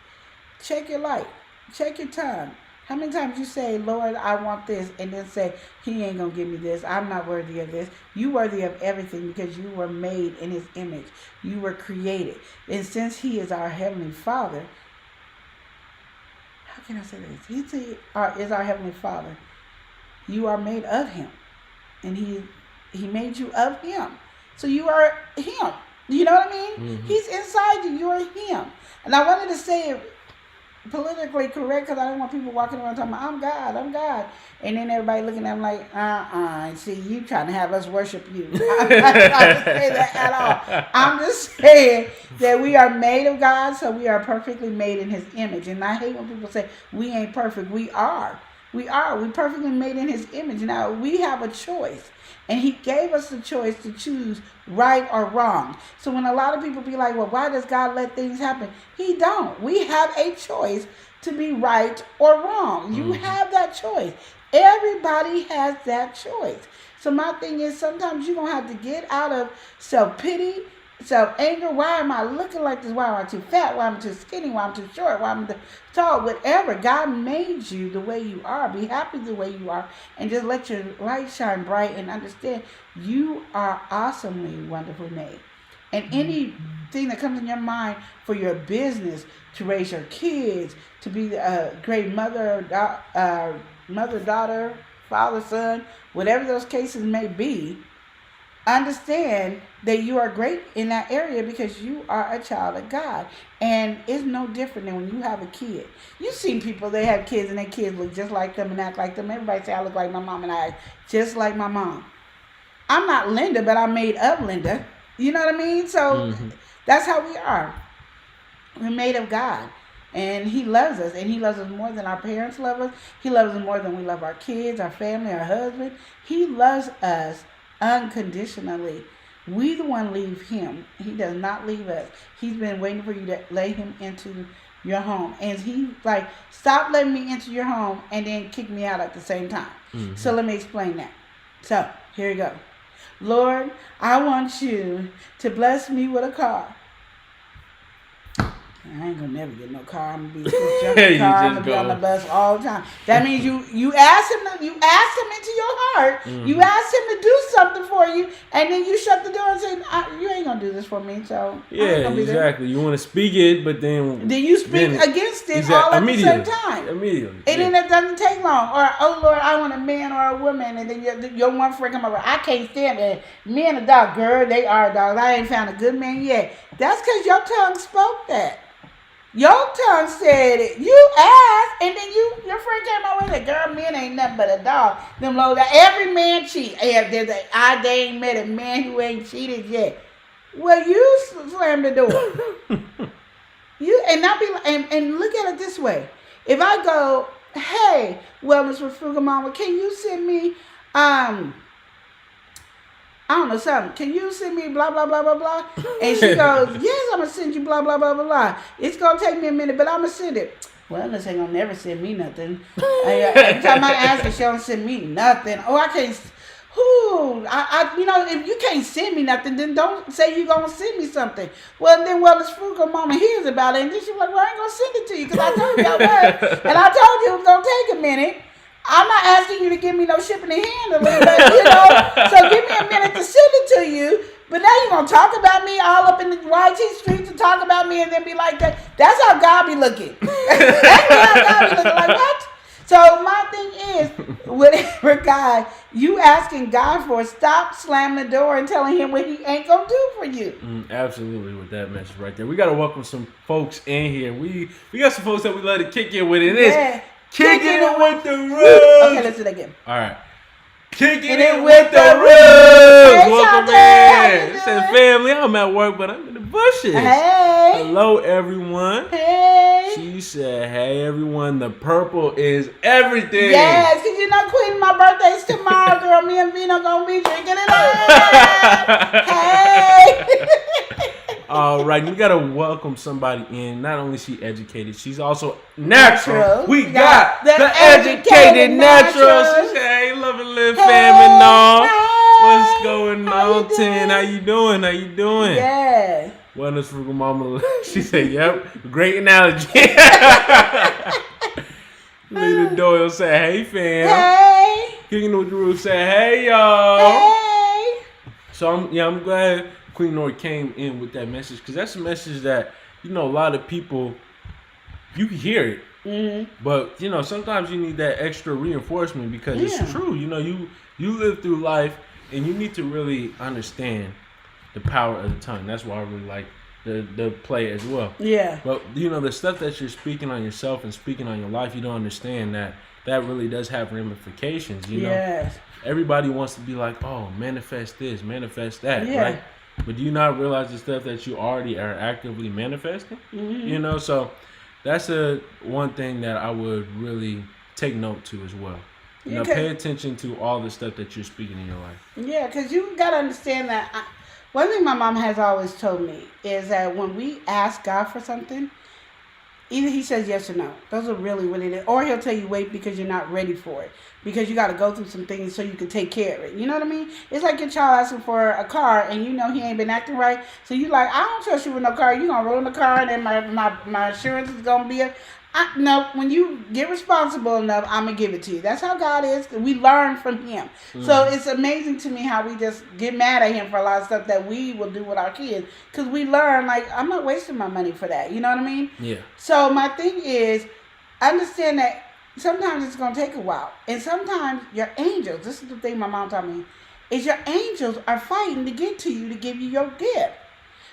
check your light. Check your time. How many times you say, Lord, I want this, and then say, he ain't going to give me this. I'm not worthy of this. You worthy of everything because you were made in his image. You were created. And since he is our Heavenly Father, how can I say this? He is our Heavenly Father. You are made of him. And he made you of him. So you are him. You know what I mean? Mm-hmm. He's inside you. You are him. And I wanted to say it politically correct because I don't want people walking around talking about, I'm God. And then everybody looking at him like, see, you trying to have us worship you. I'm not trying to say that at all. I'm just saying that we are made of God, so we are perfectly made in his image. And I hate when people say, we ain't perfect. We are. We are. We're perfectly made in his image. Now, we have a choice. And he gave us the choice to choose right or wrong. So when a lot of people be like, well, why does God let things happen? He don't. We have a choice to be right or wrong. You have that choice. Everybody has that choice. So my thing is, sometimes you're going to have to get out of self-pity, self-anger. Why am I looking like this? Why am I too fat? Why am I too skinny? Why am I too short? Why am I too tall? Whatever. God made you the way you are. Be happy the way you are. And just let your light shine bright and understand you are awesomely, wonderfully made. And anything that comes in your mind for your business, to raise your kids, to be a great mother, daughter, father, son, whatever those cases may be, understand that you are great in that area because you are a child of God. And it's no different than when you have a kid. You've seen people, they have kids and their kids look just like them and act like them. Everybody say, I look like my mom and I act just like my mom. I'm not Linda, but I'm made of Linda. You know what I mean? So that's how we are. We're made of God. And he loves us. And he loves us more than our parents love us. He loves us more than we love our kids, our family, our husband. He loves us unconditionally. We the one leave him. He does not leave us. He's been waiting for you to lay him into your home. And he like, stop letting me into your home and then kick me out at the same time. Mm-hmm. So let me explain that. So here you go. Lord, I want you to bless me with a car. I ain't gonna never get no car. I'm gonna be in car. I'm gonna be on the bus all the time. That means you ask him into your heart. Mm-hmm. You ask him to do something for you, and then you shut the door and say, "You ain't gonna do this for me." So yeah, exactly. You want to speak it, but then you speak against it all at the same time. Immediately, and then it doesn't take long. Or oh Lord, I want a man or a woman, and then your one friend come over. I can't stand it. Me and a dog, girl, they are dogs. I ain't found a good man yet. That's because your tongue spoke that. Your tongue said it. You asked, and then your friend came over and said, "Girl, men ain't nothing but a dog." Them low that every man cheat. Yeah, they ain't met a man who ain't cheated yet. Well, you slam the door. And look at it this way. If I go, "Hey, Wellness with Frugal Mama, can you send me I don't know, something. Can you send me blah, blah, blah, blah, blah?" And she goes, "Yes, I'm going to send you blah, blah, blah, blah, blah. It's going to take me a minute, but I'm going to send it." Well, this ain't going to never send me nothing. Every time I ask her, she don't send me nothing. Oh, I can't. If you can't send me nothing, then don't say you're going to send me something. Well, then, this frugal mama hears about it, and then she's like, "Well, I ain't going to send it to you because I told you I was. And I told you it was going to take a minute. I'm not asking you to give me no shipping and handling, but, so give me a minute to send it to you. But now you're going to talk about me all up in the YT streets and talk about me and then be like that. That's how God be looking. That's how God be looking. Like, what? So my thing is, whatever God, you asking God for, stop slamming the door and telling him what he ain't going to do for you. Absolutely, with that message right there. We got to welcome some folks in here. We got some folks that we let it kick in with it. It is Kicking it with the Rubs. Okay, let's do that again. All right. Kicking it with the Rubs. Welcome in. It says, "Family, I'm at work, but I'm in the bushes." Hey. Hello, everyone. Hey. She said, "Hey, everyone, the purple is everything." Yes, because you know, Queen, my birthday's tomorrow, girl. Me and Vino going to be drinking it up. Hey. All right, we gotta welcome somebody in. Not only is she educated, she's also natural. We got the educated natural. She said, "Hey, love and live, family, no. What's going on, Tin? How you doing? Yeah. Wellness Frugal Mama." She said, "Yep, great analogy." Lita Doyle said, "Hey, fam." Hey. King of the Roof said, "Hey, y'all." Hey. So I'm glad Queen Nori came in with that message, because that's a message that, a lot of people, you can hear it, but sometimes you need that extra reinforcement, because it's true. You live through life, and you need to really understand the power of the tongue. That's why I really like the play as well. Yeah. But the stuff that you're speaking on yourself and speaking on your life, you don't understand that really does have ramifications. Yes. Everybody wants to be like, "Oh, manifest this, manifest that," right? But do you not realize the stuff that you already are actively manifesting? Mm-hmm. So that's one thing that I would really take note to as well. Pay attention to all the stuff that you're speaking in your life. Yeah, because you got to understand that. One thing my mom has always told me is that when we ask God for something, either he says yes or no. Those are really what it is. Or he'll tell you wait because you're not ready for it. Because you got to go through some things so you can take care of it. You know what I mean? It's like your child asking for a car and he ain't been acting right. So you like, "I don't trust you with no car. You going to roll in the car and then my insurance is going to be no, when you get responsible enough, I'm going to give it to you." That's how God is. We learn from him. So it's amazing to me how we just get mad at him for a lot of stuff that we will do with our kids. Because we learn, like, I'm not wasting my money for that. You know what I mean? Yeah. So my thing is, understand that sometimes it's going to take a while. And sometimes your angels, this is the thing my mom taught me, is your angels are fighting to get to you to give you your gift.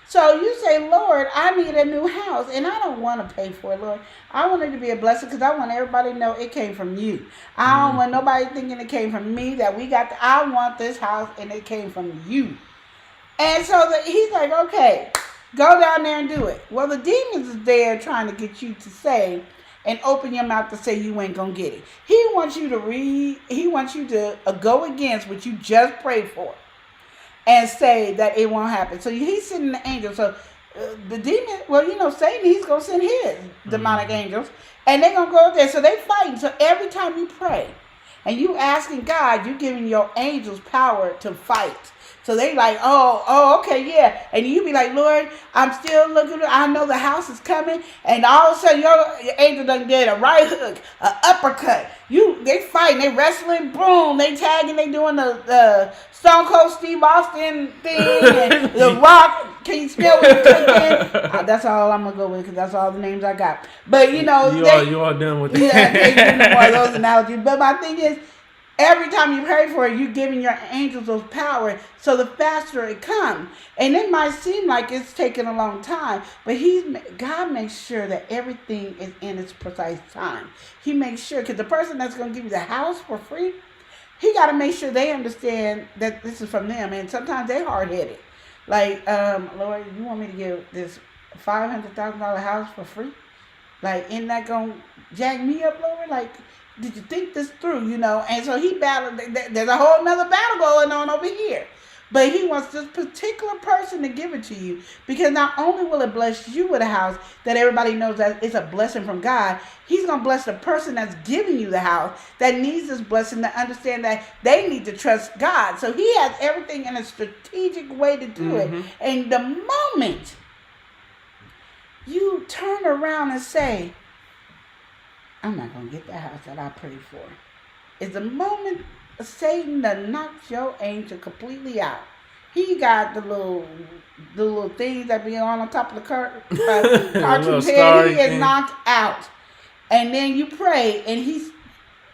So you say, "Lord, I need a new house, and I don't want to pay for it, Lord. I want it to be a blessing because I want everybody to know it came from you. I don't want nobody thinking it came from me, that I want this house, and it came from you." And so he's like, "Okay, Go down there and do it. Well, the demons is there trying to get you to say and open your mouth to say you ain't going to get it. He wants you to read. He wants you to go against what you just prayed for and say that it won't happen. So he's sending the angels. So the demon, well, Satan, he's going to send his demonic angels. And they're going to go up there. So they fighting. So every time you pray and you asking God, you giving your angels power to fight. So they like, okay, yeah. And you be like, Lord, I'm still looking. I know the house is coming. And all of a sudden, your angel done get a right hook, an uppercut. They fighting, they wrestling, boom, they tagging, they doing the Stone Cold Steve Austin thing, and the Rock. Can you spell what you're cooking? That's all I'm gonna go with because that's all the names I got. But you all done with that. Yeah, they do more of those analogies. But my thing is, every time you pray for it, you're giving your angels those power, so the faster it comes. And it might seem like it's taking a long time, but God makes sure that everything is in its precise time. He makes sure, because the person that's going to give you the house for free, he got to make sure they understand that this is from them. And sometimes they're hard-headed. Like, Lord, you want me to give this $500,000 house for free? Like, isn't that going to jack me up, Lord? Like, did you think this through, And so he battled. There's a whole nother battle going on over here. But he wants this particular person to give it to you. Because not only will it bless you with a house that everybody knows that it's a blessing from God, he's going to bless the person that's giving you the house that needs this blessing to understand that they need to trust God. So he has everything in a strategic way to do it. And the moment you turn around and say, I'm not going to get that house that I prayed for, is the moment Satan that knocks your angel completely out. He got the little things that be on top of the cartoon head. He is knocked out. And then you pray, and he's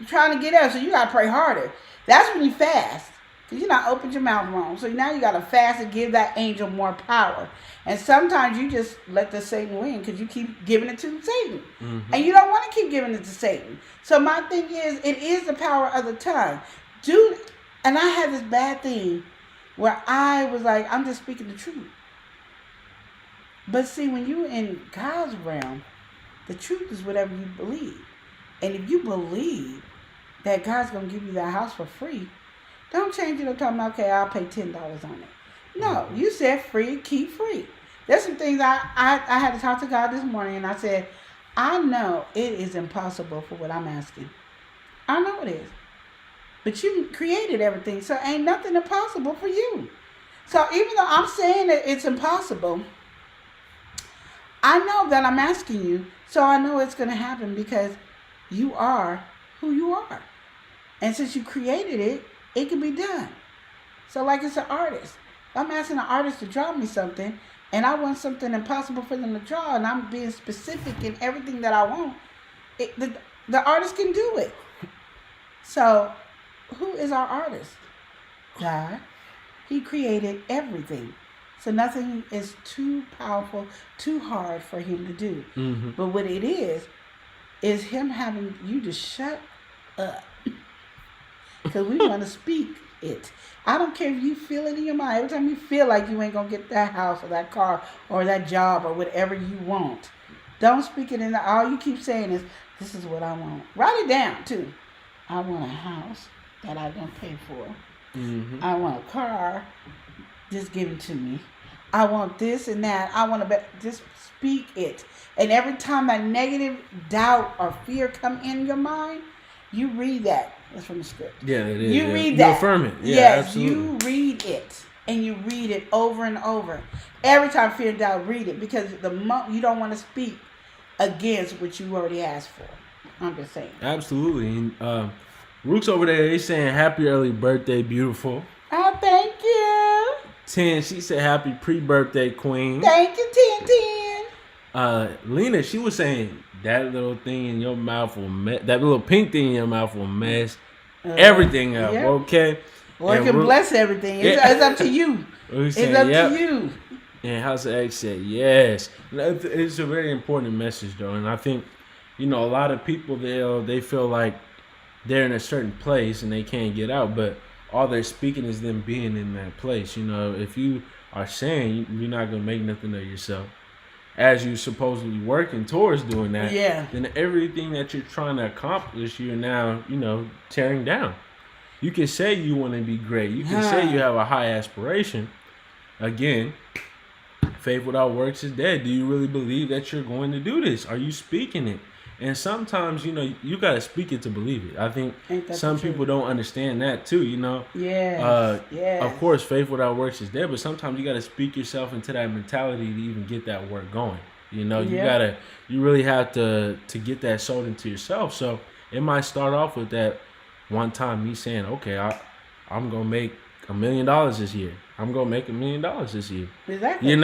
trying to get out, so you got to pray harder. That's when you fast, because you're not opened your mouth wrong. So now you got to fast and give that angel more power. And sometimes you just let the Satan win because you keep giving it to Satan. And you don't want to keep giving it to Satan. So my thing is, it is the power of the tongue. And I had this bad thing where I was like, I'm just speaking the truth. But see, when you're in God's realm, the truth is whatever you believe. And if you believe that God's going to give you that house for free, don't change it up talking about, okay, I'll pay $10 on it. No, you said free, keep free. There's some things I had to talk to God this morning, and I said, I know it is impossible for what I'm asking. I know it is. But you created everything, so ain't nothing impossible for you. So even though I'm saying that it's impossible, I know that I'm asking you, so I know it's going to happen because you are who you are. And since you created it, it can be done. So like it's an artist. I'm asking an artist to draw me something, and I want something impossible for them to draw, and I'm being specific in everything that I want, the artist can do it. So who is our artist? God. He created everything. So nothing is too powerful, too hard for him to do. But what it is him having you to shut up. Because we want to speak it. I don't care if you feel it in your mind. Every time you feel like you ain't going to get that house or that car or that job or whatever you want, don't speak it in the, all you keep saying is, this is what I want. Write it down too. I want a house that I don't pay for. I want a car, just give it to me. I want this and that. I want to just speak it. And every time that negative doubt or fear come in your mind, you read that. That's from the script. Yeah, it is. You read that. You affirm it. Yeah, yes, absolutely. you read it. And you read it over and over. Every time fear and doubt, read it. Because you don't want to speak against what you already asked for. I'm just saying. Absolutely. And, Rook's over there, they saying happy early birthday, beautiful. Oh, thank you. 10, she said happy pre-birthday, queen. Thank you, 10. Lena, she was saying that little thing in your mouth will mess, that little pink thing in your mouth will mess everything up, okay? Or it can bless everything. It's up to you. It's up to you. And House of X said yes. It's a very important message, though. And I think, a lot of people, they feel like they're in a certain place and they can't get out, but all they're speaking is them being in that place. If you are saying you're not gonna make nothing of yourself, as you're supposedly working towards doing that, then everything that you're trying to accomplish, you're now, tearing down. You can say you want to be great. You can say you have a high aspiration. Again, faith without works is dead. Do you really believe that you're going to do this? Are you speaking it? And sometimes, you got to speak it to believe it. I think some people don't understand that too, Of course, faith without works is dead, but sometimes you got to speak yourself into that mentality to even get that work going. You really have to get that sold into yourself. So it might start off with that one time me saying, okay, I'm going to make $1 million this year. I'm gonna make $1 million this year. Exactly. And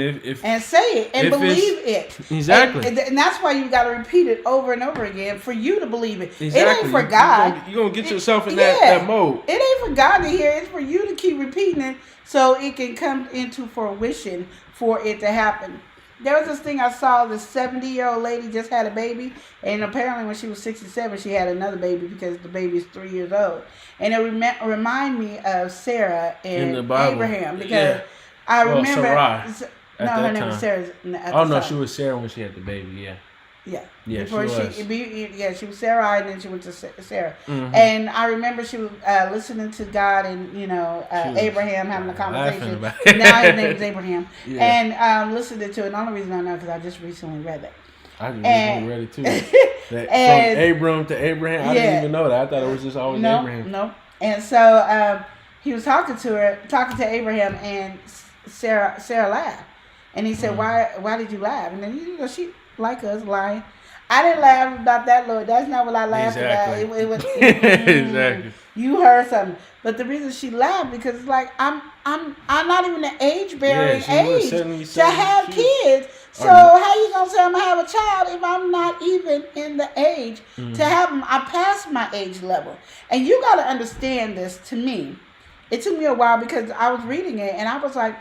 if and say it and believe it. Exactly. And that's why you got to repeat it over and over again for you to believe it. Exactly. It ain't for God. You're gonna get yourself in that mode. It ain't for God to hear. It's for you to keep repeating it so it can come into fruition for it to happen. There was this thing I saw. This 70-year-old lady just had a baby, and apparently when she was 67, she had another baby because the baby is 3 years old. And it remind me of Sarah and Abraham because I remember. Sarai, no, her name was Sarah. She was Sarah when she had the baby. Yeah. Yeah. Before she was Sarah, and then she went to Sarah. Mm-hmm. And I remember she was listening to God and Abraham having a conversation. Now his name is Abraham, and listening to it. And the only reason I know because I just recently read that. I just recently read it too. From Abram to Abraham, I didn't even know that. I thought it was just always Abraham. No. And so he was talking to Abraham, and Sarah laughed, and he said, "Why did you laugh?" And then she. Like us lying. I didn't laugh about that, Lord. That's not what I laughed about. It was exactly. You heard something. But the reason she laughed because it's like I'm not even the age-bearing age to have kids. So how you gonna say I'm gonna have a child if I'm not even in the age to have them? I passed my age level. And you gotta understand this. To me, it took me a while because I was reading it and I was like,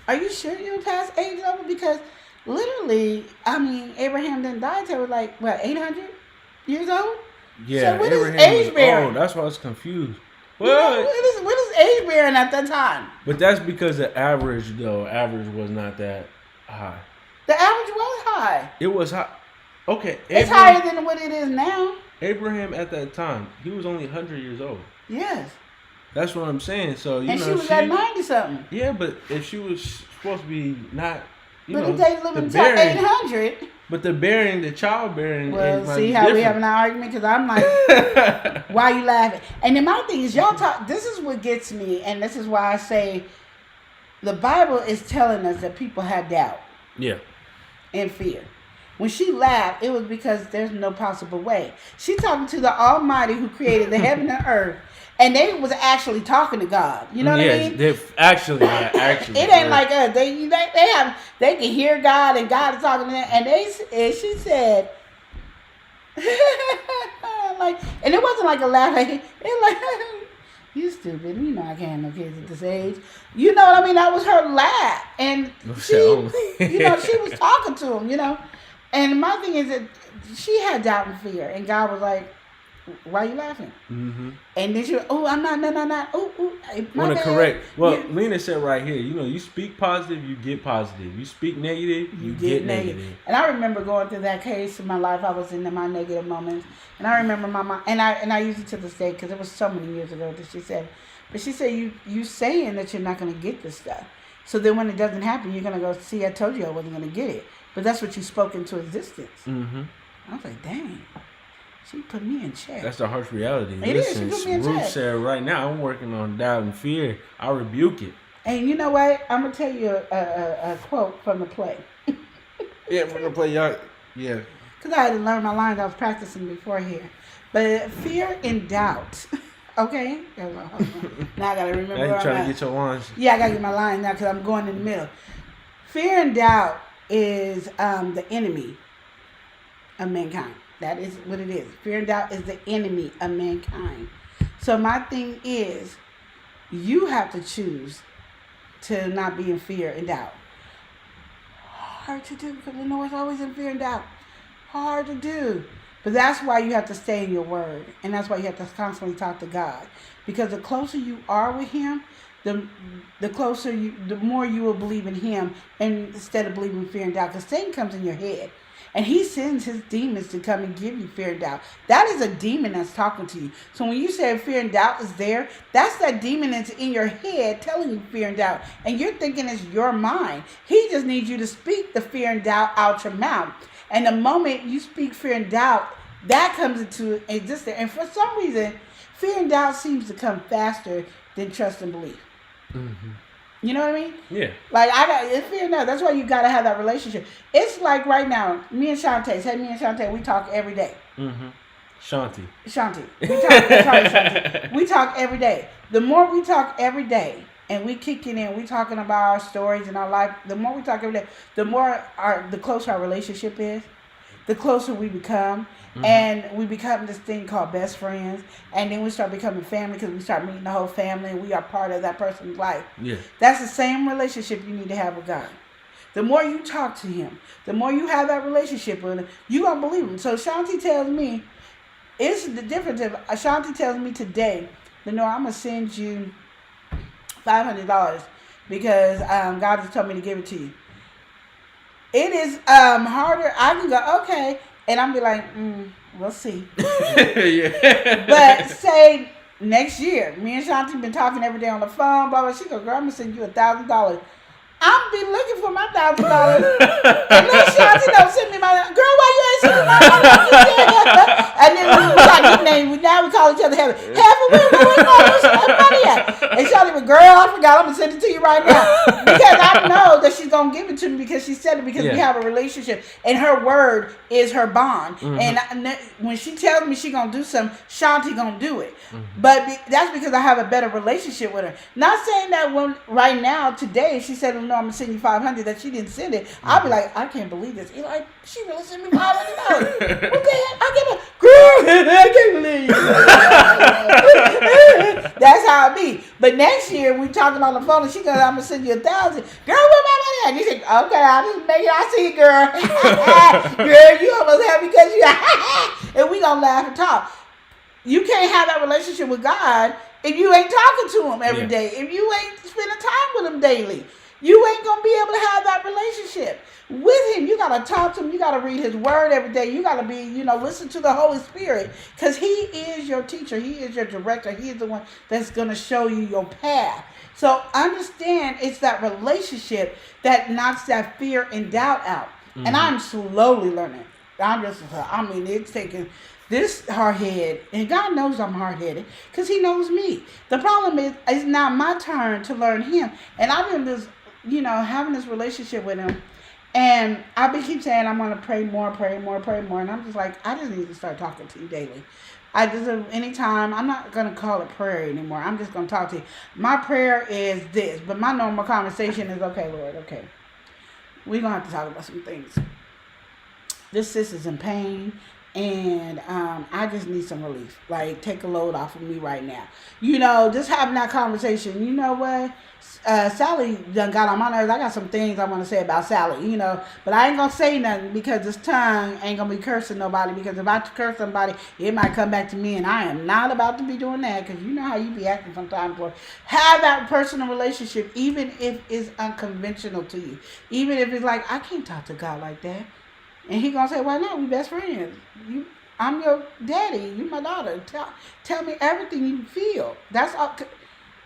are you sure you're past age level? Because literally, Abraham didn't die until 800 years old? Yeah. So what is age bearing? Oh, that's why I was confused. What is age bearing at that time? But that's because the average was not that high. The average was high. It was high. Okay. It's higher than what it is now. Abraham at that time, he was only 100 years old. Yes. That's what I'm saying. So, she was at 90-something. Yeah, but if she was supposed to be not... But if they live until 800. But the childbearing. Well, see how we having an argument? Because I'm like, why are you laughing? And then my thing is, y'all talk. This is what gets me, and this is why I say, the Bible is telling us that people had doubt. Yeah. And fear. When she laughed, it was because there's no possible way. She talking to the Almighty who created the heaven and earth. And they was actually talking to God. You know what I mean? They're actually. It ain't like us. They can hear God and God is talking to them. And she said, and it wasn't like a laugh. It like, you stupid. You know I can't have no kids at this age. You know what I mean? That was her laugh. And she was talking to him, And my thing is that she had doubt and fear. And God was like, why are you laughing? Mm-hmm. And then she was, I'm not. I want to correct. Well, Lena said right here, you speak positive, you get positive. You speak negative, you get negative. And I remember going through that case in my life. I was in my negative moments. And I remember my mom, and I use it to this day because it was so many years ago that she said, but she said, you saying that you're not going to get this stuff. So then when it doesn't happen, you're going to go, see, I told you I wasn't going to get it. But that's what you spoke into existence. Mm-hmm. I was like, dang. She put me in check. That's the harsh reality. It is. She put me in check. Ruth said right now, I'm working on doubt and fear. I rebuke it. And you know what? I'm going to tell you a quote from the play. Yeah, from the play, y'all. Yeah. Because I had to learn my lines. I was practicing before here. But fear and doubt. Okay? Now I got to remember now where I'm trying to get your lines. Yeah, I got to get my line now because I'm going in the middle. Fear and doubt is the enemy of mankind. That is what it is. Fear and doubt is the enemy of mankind. So my thing is, you have to choose to not be in fear and doubt. Hard to do because it's always in fear and doubt. Hard to do. But that's why you have to stay in your word. And that's why you have to constantly talk to God. Because the closer you are with him, the closer the more you will believe in him, and instead of believing in fear and doubt, because Satan comes in your head. And he sends his demons to come and give you fear and doubt. That is a demon that's talking to you. So when you say fear and doubt is there, that's that demon that's in your head telling you fear and doubt. And you're thinking it's your mind. He just needs you to speak the fear and doubt out your mouth. And the moment you speak fear and doubt, that comes into existence. And for some reason, fear and doubt seems to come faster than trust and belief. Mm-hmm. You know what I mean? Yeah. Like, it's fear and doubt. That's why you got to have that relationship. It's like right now, me and Shantae, we talk every day. Mm-hmm. Shanti. We talk every day. The more we talk every day, and we kick it in, we talking about our stories and our life, the more we talk every day, the closer our relationship is, the closer we become. Mm-hmm. And we become this thing called best friends. And then we start becoming family because we start meeting the whole family and we are part of that person's life. Yeah. That's the same relationship you need to have with God. The more you talk to him, the more you have that relationship with him, you're going to believe him. So Shanti tells me, it's the difference. If Shanti tells me today, Lenore, I'm going to send you $500 because God has told me to give it to you. It is harder. I can go, okay. And I'm be like, we'll see. Yeah. But say next year, me and Shanti been talking every day on the phone, blah, blah. She goes, girl, I'm going to send you $1,000. I'm be looking for my $1,000. And then Shanti don't send me my, girl, why you ain't sending my money? And then we got nicknames. Now we call each other Heaven. Heaven, where money at? And Shanti went, girl, I forgot. I'm going to send it to you right now. Because I know that she's going to give it to me because she said it because we have a relationship. And her word is her bond. Mm-hmm. And when she tells me she's going to do something, Shanti going to do it. Mm-hmm. But that's because I have a better relationship with her. Not saying that when right now, today, she said, no, I'm going to send you $500, that she didn't send it. Mm-hmm. I'll be like, I can't believe this. You're like, she really sent me $500. What the heck? I get a girl. I can't believe it. That's how it be. But next year, we talking on the phone, and she goes, I'm going to send you $1,000. Girl, where my money at? You said, okay, I'll just make it. I see you, girl. Girl, you almost happy because you, and we going to laugh and talk. You can't have that relationship with God if you ain't talking to him every day. If you ain't spending time with him daily. You ain't going to be able to have that relationship with him. You got to talk to him. You got to read his word every day. You got to be, listen to the Holy Spirit because he is your teacher. He is your director. He is the one that's going to show you your path. So understand it's that relationship that knocks that fear and doubt out. Mm-hmm. And I'm slowly learning. It's taking this hard-headed, and God knows I'm hard-headed because he knows me. The problem is, it's now my turn to learn him. And I've been just, having this relationship with him. And I've been keep saying I'm going to pray more. And I'm just like, I just need to start talking to you daily. Anytime, I'm not going to call it prayer anymore. I'm just going to talk to you. My prayer is this, but my normal conversation is, okay, Lord, okay. We're going to have to talk about some things. This sis is in pain. And I just need some relief. Like, take a load off of me right now. Just having that conversation. You know what? Sally done got on my nerves. I got some things I want to say about Sally, But I ain't going to say nothing because this tongue ain't going to be cursing nobody. Because if I curse somebody, it might come back to me. And I am not about to be doing that. Because you know how you be acting from time to time. Have that personal relationship, even if it's unconventional to you. Even if it's like, I can't talk to God like that. And he gonna say, why not? We best friends. I'm your daddy. You my daughter. Tell me everything you feel. That's all.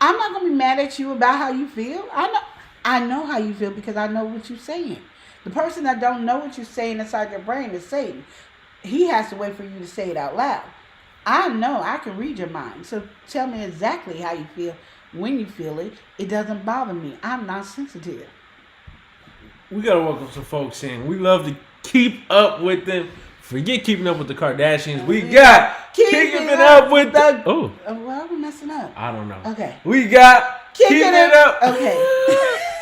I'm not gonna be mad at you about how you feel. I know how you feel because I know what you're saying. The person that don't know what you're saying inside your brain is Satan. He has to wait for you to say it out loud. I know. I can read your mind. So tell me exactly how you feel when you feel it. It doesn't bother me. I'm not sensitive. We gotta welcome some folks in. We love to keep up with them. Forget keeping up with the Kardashians. We got keeping up with the. Oh, why are we messing up? I don't know. Okay. We got keeping it up. Okay.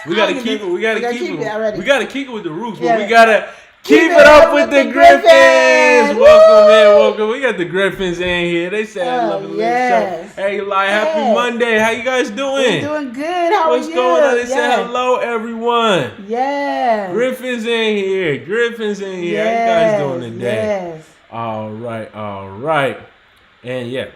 We gotta keep it. We gotta keep it. Already. We gotta keep it with the roots, but we gotta keep it up with the Griffins. Welcome in, welcome. We got the Griffins in here. They said I love it. Yes. So, hey, happy Monday. How you guys doing? We're doing good. How are you? What's going on? They said hello, everyone. Yes. Griffins in here. Griffins in here. How you guys doing today? Yes. All right. And yeah.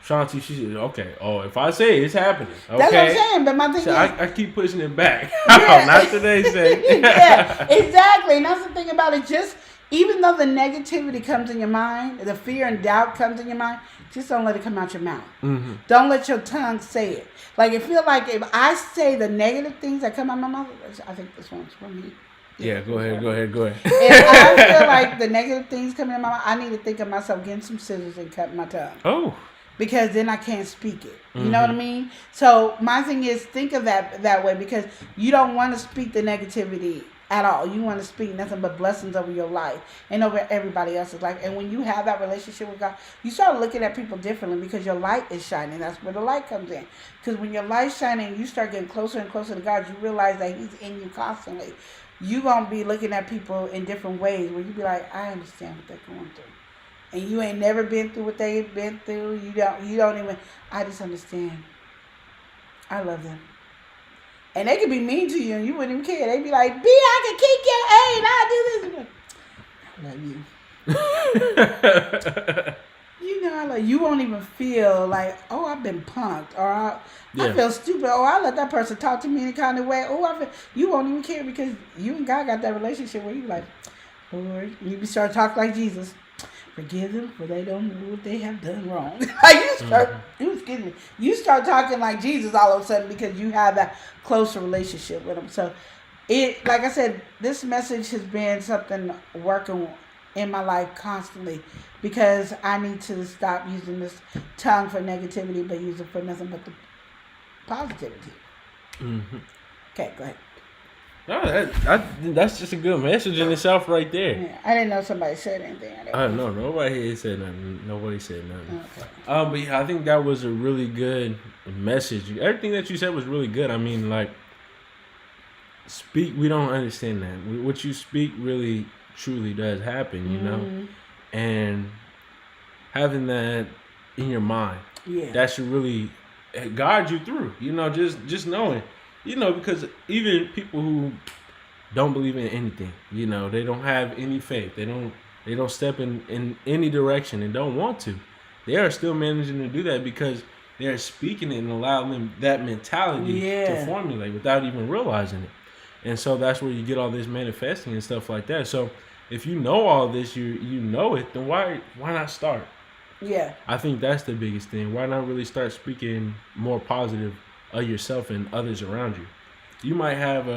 Shanti, she said, okay. Oh, if I say it, it's happening. Okay. That's what I'm saying. But my thing is, I keep pushing it back. Not today, say. Yeah, exactly. And that's the thing about it. Just even though the negativity comes in your mind, the fear and doubt comes in your mind, just don't let it come out your mouth. Mm-hmm. Don't let your tongue say it. Like, it feel like if I say the negative things that come out my mouth, I think this one's for me. Yeah, go ahead. If I feel like the negative things coming in my mouth, I need to think of myself getting some scissors and cutting my tongue. Oh. Because then I can't speak it. You know what I mean? So my thing is, think of that way, because you don't want to speak the negativity at all. You want to speak nothing but blessings over your life and over everybody else's life. And when you have that relationship with God, you start looking at people differently because your light is shining. That's where the light comes in. Because when your light's shining and you start getting closer and closer to God, you realize that He's in you constantly. You're going to be looking at people in different ways where you be like, I understand what they're going through. And you ain't never been through what they've been through. You don't even, I just understand. I love them. And they could be mean to you and you wouldn't even care. They'd be like, B, I can kick your ass. I do this. I love you. You won't even feel like, oh, I've been punked. Or I feel stupid. Oh, I let that person talk to me any kind of way. Oh, you won't even care because you and God got that relationship where you like, Lord, you start talking like Jesus. Forgive them, for they don't know what they have done wrong. You start talking like Jesus all of a sudden because you have that closer relationship with Him. So, like I said, this message has been something working in my life constantly because I need to stop using this tongue for negativity, but use it for nothing but the positivity. Mm-hmm. Okay, go ahead. No, that's just a good message in itself right there. Yeah, I didn't know somebody said anything. No, nobody here said nothing. Nobody said nothing. Okay. But yeah, I think that was a really good message. Everything that you said was really good. I mean, like, we don't understand that. What you speak really, truly does happen, you know? And having that in your mind, that should really guide you through, you know, just knowing. You know, because even people who don't believe in anything, you know, they don't have any faith. They don't step in any direction and don't want to. They are still managing to do that because they are speaking it and allowing them that mentality to formulate without even realizing it. And so that's where you get all this manifesting and stuff like that. So if you know all this, you know it, then why not start? Yeah. I think that's the biggest thing. Why not really start speaking more positive of yourself and others around you? You might have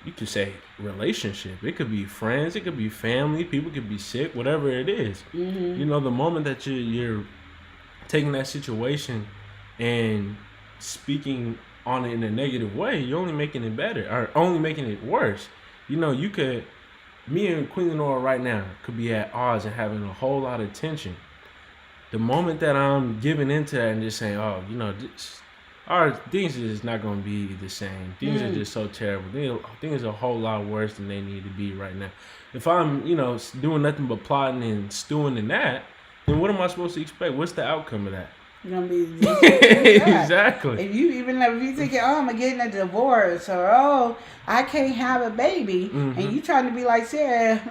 you could say relationship. It could be friends. It could be family. People could be sick. Whatever it is. Mm-hmm. You know, the moment that you're taking that situation and speaking on it in a negative way, you're only making it better or only making it worse. You know, me and Queen Lenora right now could be at odds and having a whole lot of tension. The moment that I'm giving into that and just saying, oh, you know, things is not going to be the same. Things are just so terrible. Things are a whole lot worse than they need to be right now. If I'm, you know, doing nothing but plotting and stewing in that, then what am I supposed to expect? What's the outcome of that? You're gonna be exactly. If you thinking, oh, I'm getting a divorce, or oh, I can't have a baby, and you trying to be like Sarah,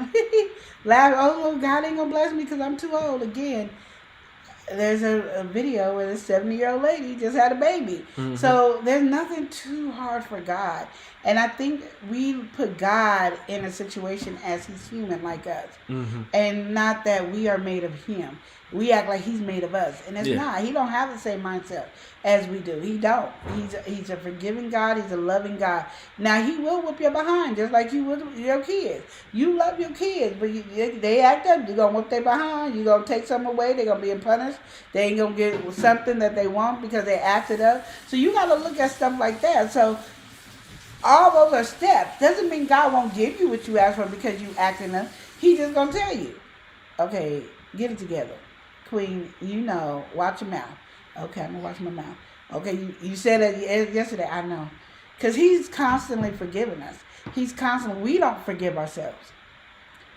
laugh, oh, God ain't gonna bless me because I'm too old again. There's a video where this 70-year-old lady just had a baby. Mm-hmm. So there's nothing too hard for God. And I think we put God in a situation as He's human like us. Mm-hmm. And not that we are made of Him. We act like He's made of us. And it's not. He don't have the same mindset as we do. He don't. He's a forgiving God. He's a loving God. Now, He will whip your behind just like you would your kids. You love your kids, but they act up. You're going to whip their behind. You're going to take something away. They're going to be punished. They ain't going to get something that they want because they acted up. So you got to look at stuff like that. So all those are steps. Doesn't mean God won't give you what you ask for because you acting up. He just going to tell you, okay, get it together. Queen, you know, watch your mouth. Okay, I'm going to watch my mouth. Okay, you said it yesterday. I know. Because He's constantly forgiving us. We don't forgive ourselves.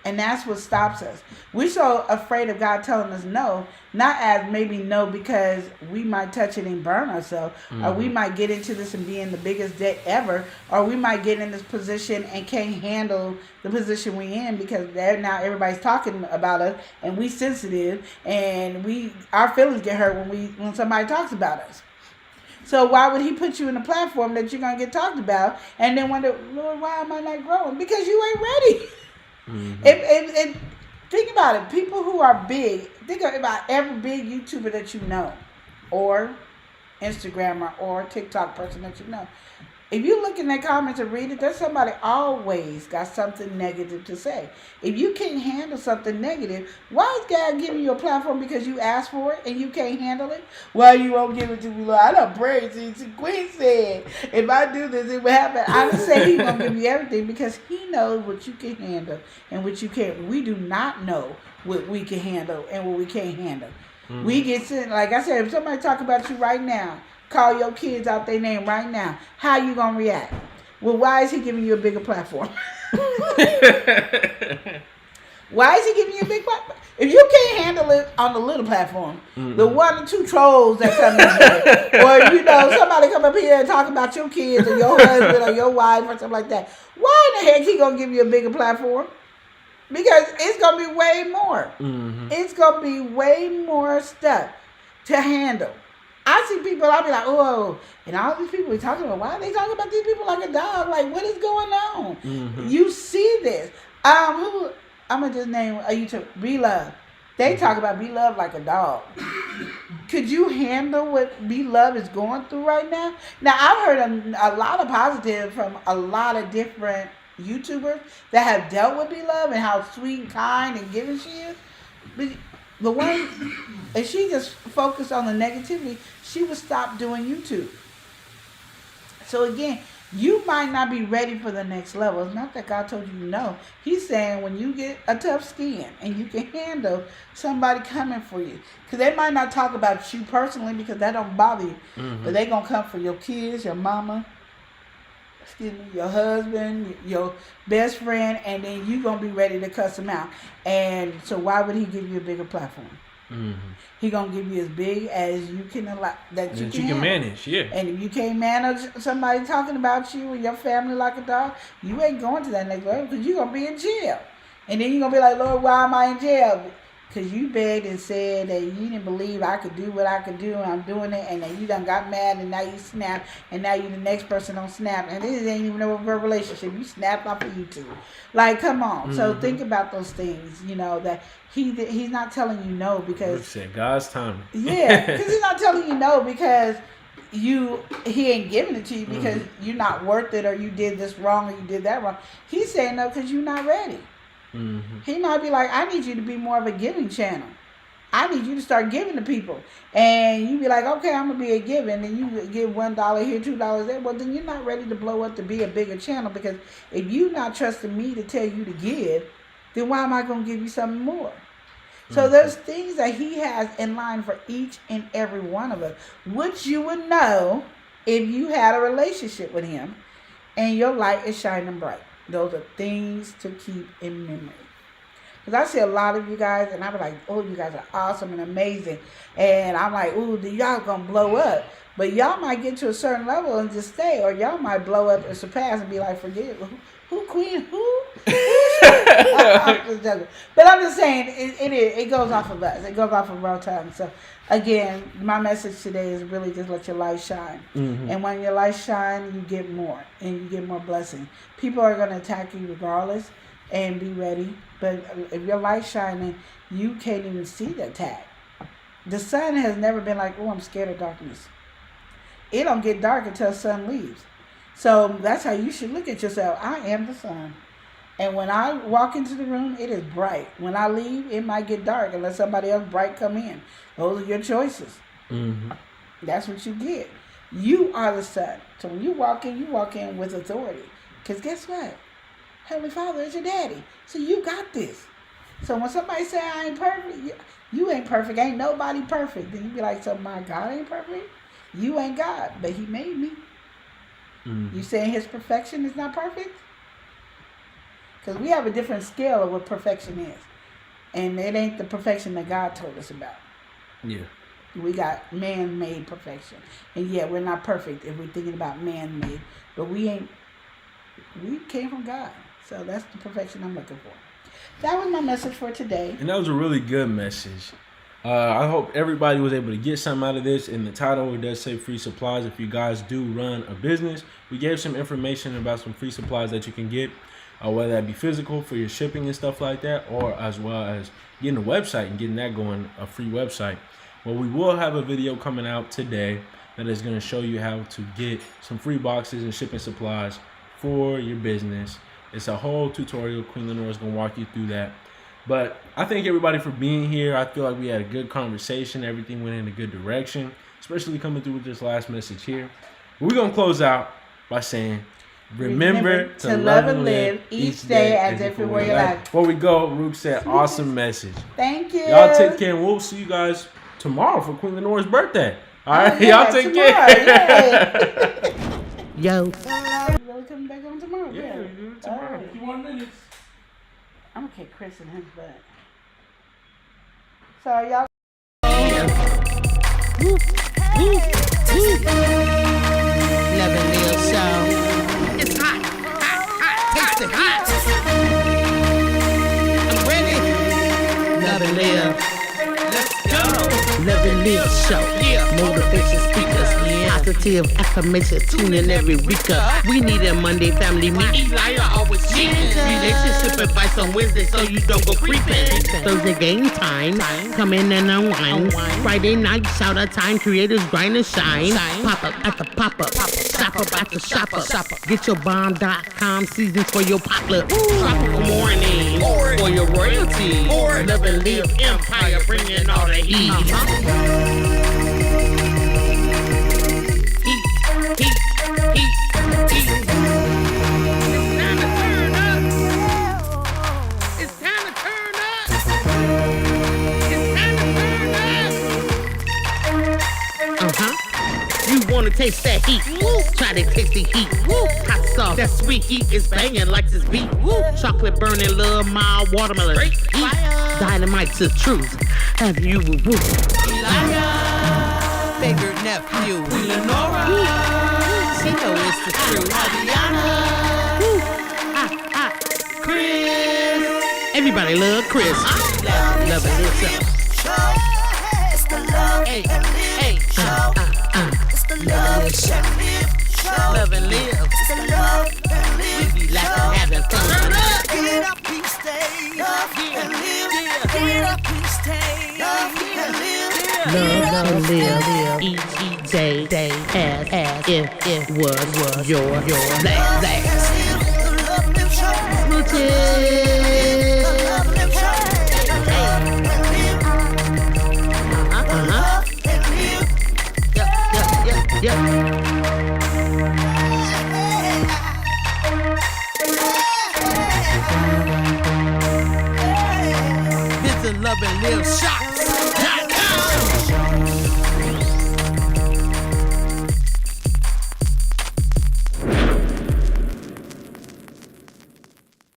And that's what stops us. We're so afraid of God telling us no, not as maybe no because we might touch it and burn ourselves, or we might get into this and be in the biggest debt ever, or we might get in this position and can't handle the position we're in because now everybody's talking about us and we sensitive and our feelings get hurt when somebody talks about us. So why would he put you in a platform that you're going to get talked about and then wonder, Lord, why am I not growing? Because you ain't ready. And think about it. People who are big, think about every big YouTuber that you know, or Instagrammer, or TikTok person that you know. If you look in their comments and read it, there's somebody always got something negative to say. If you can't handle something negative, why is God giving you a platform because you asked for it and you can't handle it? Well, you won't give it to me, Lord. I don't pray. See, Queen said, if I do this, it will happen. I just say He won't give you everything because He knows what you can handle and what you can't. We do not know what we can handle and what we can't handle. We get sent, like I said, if somebody talk about you right now, call your kids out their name right now, how you gonna react? Well, why is He giving you a bigger platform? Why is He giving you a big platform? If you can't handle it on the little platform, the 1 or 2 trolls that come in here, or somebody come up here and talk about your kids or your husband or your wife or something like that, why in the heck He gonna give you a bigger platform? Because it's gonna be way more. It's gonna be way more stuff to handle. I see people, I'll be like, oh, and all these people we talking about, why are they talking about these people like a dog? Like, what is going on? You see this. I'm going to just name a YouTuber, B-Love. They talk about B-Love like a dog. Could you handle what B-Love is going through right now? Now, I've heard a lot of positive from a lot of different YouTubers that have dealt with B-Love and how sweet and kind and giving she is. But the one, if she just focused on the negativity, she would stop doing YouTube. So again, you might not be ready for the next level. It's not that God told you no. He's saying when you get a tough skin and you can handle somebody coming for you. Because they might not talk about you personally because that don't bother you. But they going to come for your kids, your mama, your husband, your best friend, and then you going to be ready to cuss them out. And so why would He give you a bigger platform? He going to give you as big as you can allow, that you can manage. Yeah. And if you can't manage somebody talking about you and your family like a dog, you ain't going to that next level because you're going to be in jail. And then you're going to be like, Lord, why am I in jail? Because you begged and said that you didn't believe I could do what I could do, and I'm doing it, and then you done got mad, and now you snap, and now you the next person on Snap, and this ain't even a relationship. You snapped off of YouTube. Like, come on. So think about those things, that he's not telling you no because... Said God's timing. Yeah, because He's not telling you no because He ain't giving it to you because you're not worth it, or you did this wrong, or you did that wrong. He's saying no because you're not ready. He might be like, I need you to be more of a giving channel. I need you to start giving to people. And you be like, okay, I'm going to be a giving. And you give $1 here, $2 there. Well, then you're not ready to blow up to be a bigger channel. Because if you're not trusting me to tell you to give, then why am I going to give you something more? So there's things that He has in line for each and every one of us, which you would know if you had a relationship with Him and your light is shining bright. Those are things to keep in memory. Because I see a lot of you guys, and I be like, oh, you guys are awesome and amazing. And I'm like, ooh, y'all going to blow up. But y'all might get to a certain level and just stay. Or y'all might blow up and surpass and be like, forget it. Who queen? Who? I'm just joking. But I'm just saying, it goes off of us. It goes off of our time. So, again, my message today is really just let your light shine. And when your light shine, you get more. And you get more blessing. People are going to attack you regardless. And be ready. But if your light's shining, you can't even see the attack. The sun has never been like, oh, I'm scared of darkness. It don't get dark until the sun leaves. So that's how you should look at yourself. I am the sun. And when I walk into the room, it is bright. When I leave, it might get dark unless somebody else bright come in. Those are your choices. That's what you get. You are the sun. So when you walk in with authority. Because guess what? Heavenly Father is your daddy. So you got this. So when somebody say I ain't perfect, you ain't perfect. Ain't nobody perfect. Then you be like, so my God ain't perfect? You ain't God, but He made me. You saying His perfection is not perfect? Because we have a different scale of what perfection is. And it ain't the perfection that God told us about. Yeah. We got man-made perfection. And yet we're not perfect if we're thinking about man-made. But we came from God. So that's the perfection I'm looking for. That was my message for today. And that was a really good message. I hope everybody was able to get something out of this. In the title, it does say free supplies. If you guys do run a business, we gave some information about some free supplies that you can get, whether that be physical for your shipping and stuff like that, or as well as getting a website and getting that going, a free website. Well, we will have a video coming out today that is going to show you how to get some free boxes and shipping supplies for your business. It's a whole tutorial. Queen Lenore is going to walk you through that. But I thank everybody for being here. I feel like we had a good conversation. Everything went in a good direction, especially coming through with this last message here. We're going to close out by saying, remember to love and live each day as if it were your life. Before we go, Rook said, awesome message. Thank you. Y'all take care, and we'll see you guys tomorrow for Queen Lenore's birthday. All right? Yeah, Y'all take tomorrow, care. Yo. We'll come back on tomorrow. Yeah, we'll do it tomorrow. 51 minutes. I'm going to kick Chris in his butt. So, y'all. Love and live show. It's hot, hot, hot. Taste the heat. I'm ready. Love and live. Let's go. Love and live show. Motivation speakers. Positive affirmation. Tune in every week. We need a Monday family meet. Eli always cheating. Relationship advice on Wednesday so you don't go creeping. Thursday game time. Come in and unwind. Friday night shout out time. Creators grind and shine. Pop up at the pop up. Shop up at the shop up. Get your bomb.com seasons for your potluck. Tropical morning for your royalty. Love and live empire bringing all the heat. You wanna taste that heat? Woo. Try to taste the heat. Woo. Hot sauce, that sweet heat is banging like this beat. Woo. Chocolate burning, little mild watermelon. Heat. Dynamite's the truth. Have you woo? Favorite nephew, Lenora. She know it's the truth. Woo. Chris. Everybody love Chris. Love it yourself. It's the love and live show. It's the love and live show. Love and live. It's the love and live We be laughing, having fun. Get up and stay. Love and live. Get up and stay. Love and live. Love and live each day as if it was your last. The love live show. Smooches. The love live show. Yep. This is Love and Live Shot.